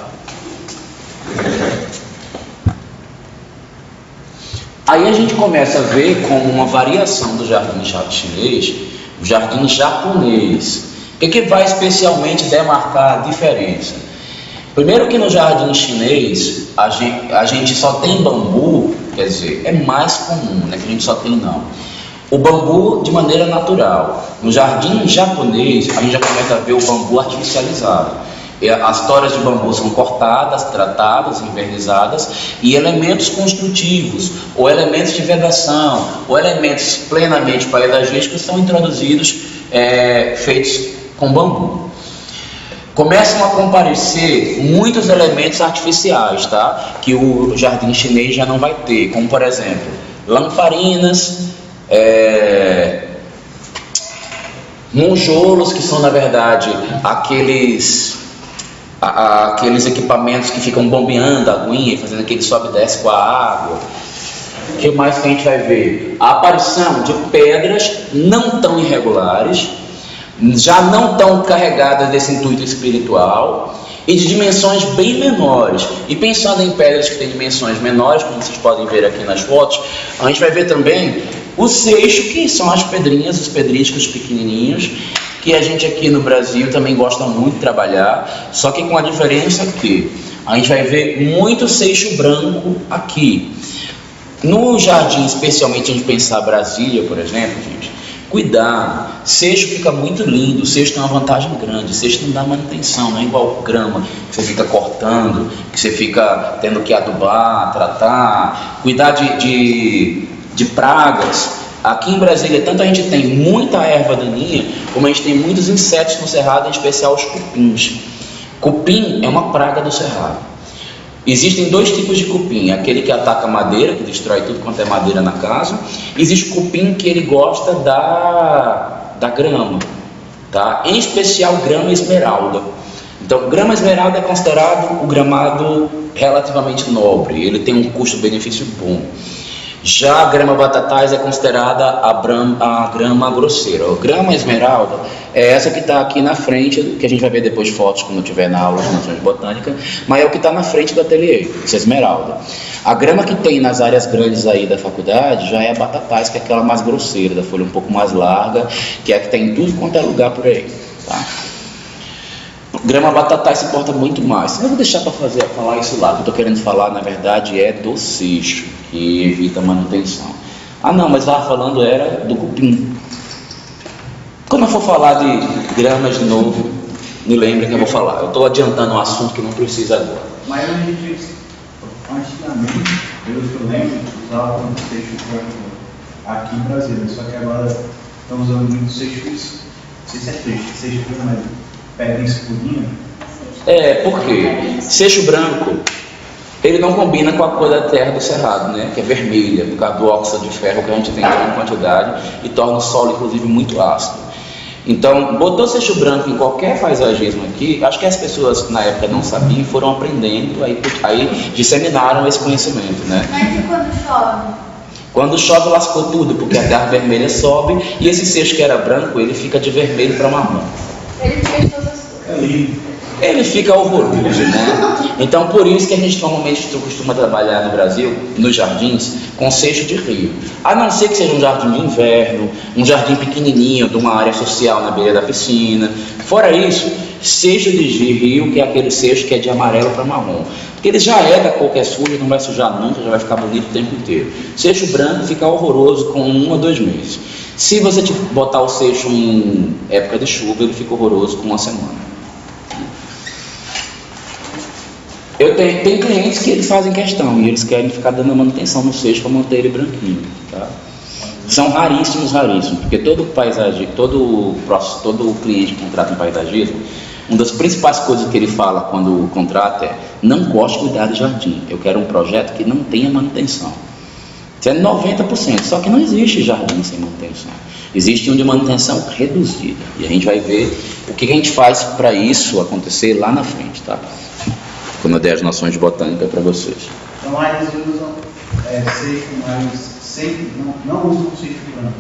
Aí a gente começa a ver como uma variação do jardim chinês, o jardim japonês. O que vai especialmente demarcar a diferença? Primeiro que no jardim chinês a gente só tem bambu, quer dizer, é mais comum, né, que a gente só tem não. O bambu de maneira natural. No jardim japonês a gente já começa a ver o bambu artificializado. As toras de bambu são cortadas, tratadas, invernizadas, e elementos construtivos, ou elementos de vedação, ou elementos plenamente paisagísticos são introduzidos, feitos com bambu. Começam a comparecer muitos elementos artificiais, tá? Que o jardim chinês já não vai ter, como por exemplo, lamparinas, monjolos, que são na verdade aqueles equipamentos que ficam bombeando a aguinha, fazendo aquele sobe e desce com a água. O que mais que a gente vai ver? A aparição de pedras não tão irregulares, já não tão carregadas desse intuito espiritual e de dimensões bem menores. E pensando em pedras que têm dimensões menores, como vocês podem ver aqui nas fotos, a gente vai ver também o seixo, que são as pedrinhas, os pedriscos pequenininhos, que a gente aqui no Brasil também gosta muito de trabalhar, só que com a diferença que a gente vai ver muito seixo branco aqui. No jardim, especialmente a gente pensar Brasília, por exemplo, gente, cuidado, seixo fica muito lindo, seixo tem uma vantagem grande, seixo não dá manutenção, não é igual grama, que você fica cortando, que você fica tendo que adubar, tratar, cuidar de pragas. Aqui em Brasília, tanto a gente tem muita erva daninha, como a gente tem muitos insetos no cerrado, em especial os cupins. Cupim é uma praga do cerrado. Existem dois tipos de cupim, aquele que ataca a madeira, que destrói tudo quanto é madeira na casa. Existe o cupim que ele gosta da grama, tá? Em especial grama esmeralda. Então, grama esmeralda é considerado o gramado relativamente nobre, ele tem um custo-benefício bom. Já a grama batatais é considerada a grama grosseira. A grama esmeralda é essa que está aqui na frente, que a gente vai ver depois fotos quando estiver na aula de Nações Botânicas, mas é o que está na frente do ateliê, essa esmeralda. A grama que tem nas áreas grandes aí da faculdade já é a batatais, que é aquela mais grosseira, da folha um pouco mais larga, que é a que tem em tudo quanto é lugar por aí, tá? Grama batatais se importa muito mais. Eu vou deixar para falar isso lá. O que eu estou querendo falar, na verdade, é do seixo, que evita a manutenção. Ah, não, mas estava falando era do cupim. Quando eu for falar de gramas de novo, me lembre que eu vou falar. Eu estou adiantando um assunto que não precisa agora. Mas a gente, antigamente, eu lembro, usava um seixo aqui em Brasília, só que agora estão usando muito seixo, não sei se é seixo mas pedra escurinha. Por quê? Seixo branco, ele não combina com a cor da terra do cerrado, né? Que é vermelha, por causa do óxido de ferro que a gente tem em grande quantidade e torna o solo, inclusive, muito ácido. Então, botou seixo branco em qualquer paisagismo aqui, acho que as pessoas na época não sabiam e foram aprendendo, aí disseminaram esse conhecimento, né? Mas e quando chove? Quando chove lascou tudo, porque a terra vermelha sobe e esse seixo que era branco, ele fica de vermelho para marrom. Ele fez todas as coisas. Ele fica horroroso, né? Então, por isso que a gente normalmente costuma trabalhar no Brasil, nos jardins, com seixo de rio. A não ser que seja um jardim de inverno, um jardim pequenininho, de uma área social na beira da piscina. Fora isso, seixo de rio, que é aquele seixo que é de amarelo para marrom. Porque ele já é da cor que é suja, não vai sujar nunca, já vai ficar bonito o tempo inteiro. Seixo branco fica horroroso com 1 ou 2 meses. Se você botar o seixo em época de chuva, ele fica horroroso com 1 semana. Eu tenho clientes que eles fazem questão e eles querem ficar dando manutenção no seixo para manter ele branquinho, tá? São raríssimos, porque todo cliente que contrata um paisagismo, uma das principais coisas que ele fala quando contrata é: não gosto de cuidar de jardim, eu quero um projeto que não tenha manutenção. Isso é 90%, só que não existe jardim sem manutenção. Existe um de manutenção reduzida e a gente vai ver o que a gente faz para isso acontecer lá na frente, tá? Quando eu der as noções de botânica para vocês. Então lá eles usam seixo, mas sempre não usam seixo branco.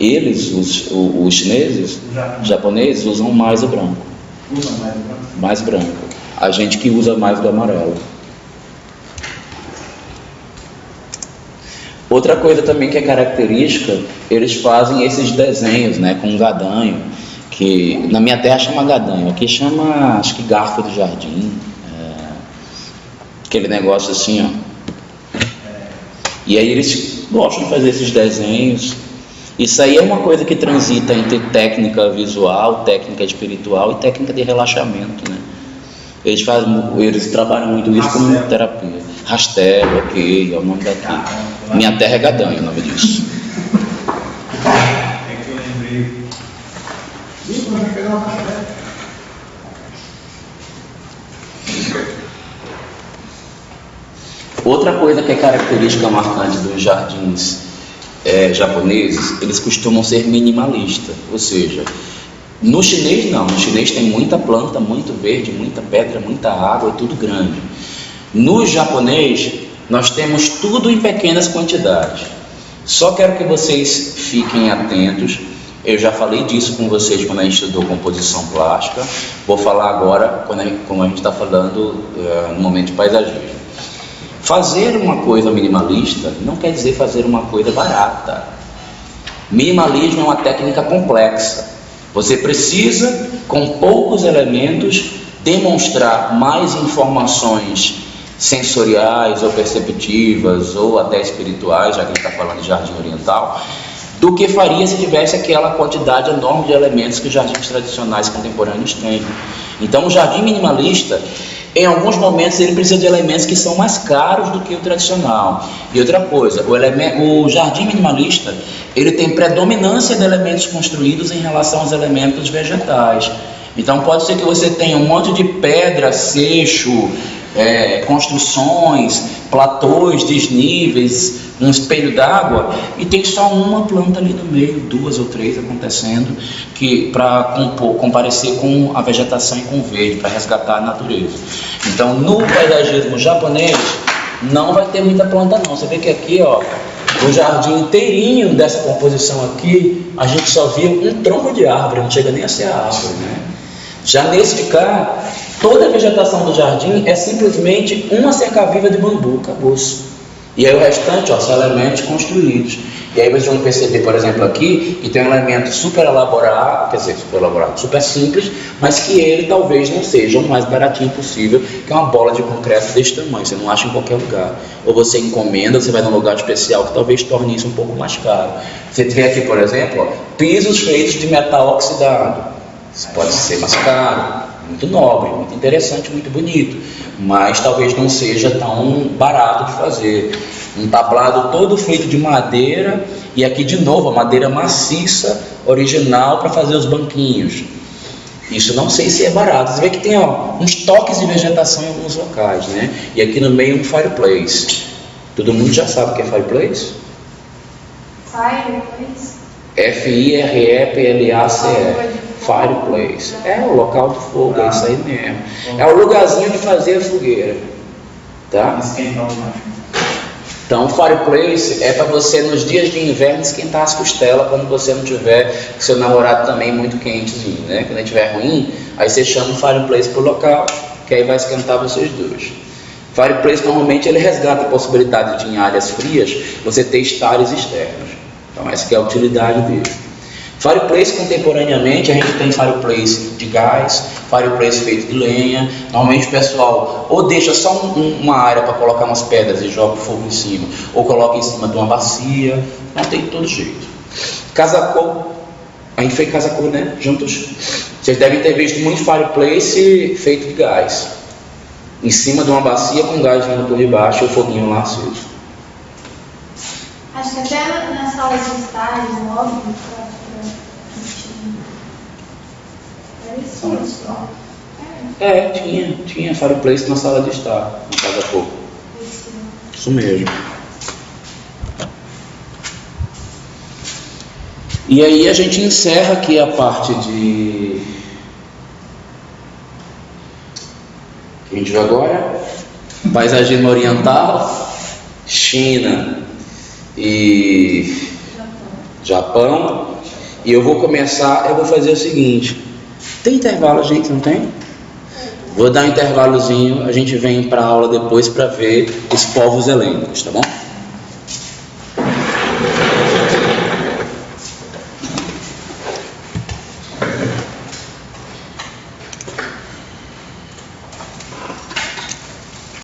Eles, os chineses, japoneses, usam mais o branco. Usam mais o branco? Mais branco. A gente que usa mais do amarelo. Outra coisa também que é característica, eles fazem esses desenhos, né, com gadanho, que na minha terra chama gadanho, aqui chama, acho que garfo do jardim, aquele negócio assim, ó. E aí eles gostam de fazer esses desenhos. Isso aí é uma coisa que transita entre técnica visual, técnica espiritual e técnica de relaxamento, né? Eles trabalham muito isso como terapia. Rastelo, ok, é o nome daqui. Minha terra é gadanho, é o nome disso. É que eu lembrei. Ih, mas vai pegar uma café. Outra coisa que é característica marcante dos jardins japoneses, eles costumam ser minimalistas, ou seja, no chinês não, no chinês tem muita planta, muito verde, muita pedra, muita água e tudo grande. No japonês, nós temos tudo em pequenas quantidades. Só quero que vocês fiquem atentos. Eu já falei disso com vocês quando a gente estudou composição plástica. Vou falar agora, como a gente está falando no momento de paisagismo. Fazer uma coisa minimalista não quer dizer fazer uma coisa barata. Minimalismo é uma técnica complexa. Você precisa, com poucos elementos, demonstrar mais informações sensoriais ou perceptivas ou até espirituais, já que a gente está falando de jardim oriental, do que faria se tivesse aquela quantidade enorme de elementos que os jardins tradicionais contemporâneos têm. Então o jardim minimalista, em alguns momentos, ele precisa de elementos que são mais caros do que o tradicional. E outra coisa, o jardim minimalista, ele tem predominância de elementos construídos em relação aos elementos vegetais. Então pode ser que você tenha um monte de pedra, seixo, construções, platôs, desníveis, um espelho d'água, e tem só uma planta ali no meio, 2 ou 3 acontecendo, que para comparecer com a vegetação e com o verde, para resgatar a natureza. Então no paisagismo japonês não vai ter muita planta não. Você vê que aqui, ó, o jardim inteirinho dessa composição aqui, a gente só via um tronco de árvore, não chega nem a ser a árvore, né? Já nesse de cá, toda a vegetação do jardim é simplesmente uma cerca-viva de bambu, acabou-se. E aí o restante, ó, são elementos construídos. E aí vocês vão perceber, por exemplo, aqui, que tem um elemento super elaborado, quer dizer, super elaborado, super simples, mas que ele talvez não seja o mais baratinho possível, que é uma bola de concreto desse tamanho, você não acha em qualquer lugar. Ou você encomenda, você vai num lugar especial que talvez torne isso um pouco mais caro. Você vê aqui, por exemplo, ó, pisos feitos de metal oxidado. Isso pode ser mais caro, muito nobre, muito interessante, muito bonito, mas talvez não seja tão barato de fazer. Um tablado todo feito de madeira, e aqui de novo a madeira maciça, original, para fazer os banquinhos. Isso não sei se é barato. Você vê que tem, ó, uns toques de vegetação em alguns locais, né? E aqui no meio um fireplace. Todo mundo já sabe o que é fireplace? Fireplace? F-I-R-E-P-L-A-C-E. Fireplace. É o local do fogo, é isso aí mesmo. É o lugarzinho de fazer a fogueira. Tá? Então, fireplace é para você nos dias de inverno esquentar as costelas quando você não tiver seu namorado também muito quentezinho, né? Quando ele estiver ruim, aí você chama o fireplace pro local, que aí vai esquentar vocês dois. Fireplace normalmente ele resgata a possibilidade de, em áreas frias, você ter estares externos. Então essa que é a utilidade dele. Fireplace contemporaneamente, a gente tem fireplace de gás, fireplace feito de lenha. Normalmente o pessoal ou deixa só uma área para colocar umas pedras e joga o fogo em cima, ou coloca em cima de uma bacia. Não tem de todo jeito. Casacô, a gente fez casacô, né? Juntos. Vocês devem ter visto muitos fireplace feito de gás, em cima de uma bacia com gás vindo por debaixo e o foguinho lá aceso. Acho que até na sala de estar, móvel, tinha fireplace na sala de estar, na casa pouco. Isso mesmo. E aí a gente encerra aqui a parte de que a gente viu agora, paisagismo oriental, China e Japão. E eu vou fazer o seguinte. Tem intervalo, gente? Não tem? Vou dar um intervalozinho, a gente vem para a aula depois para ver os povos helênicos, tá bom?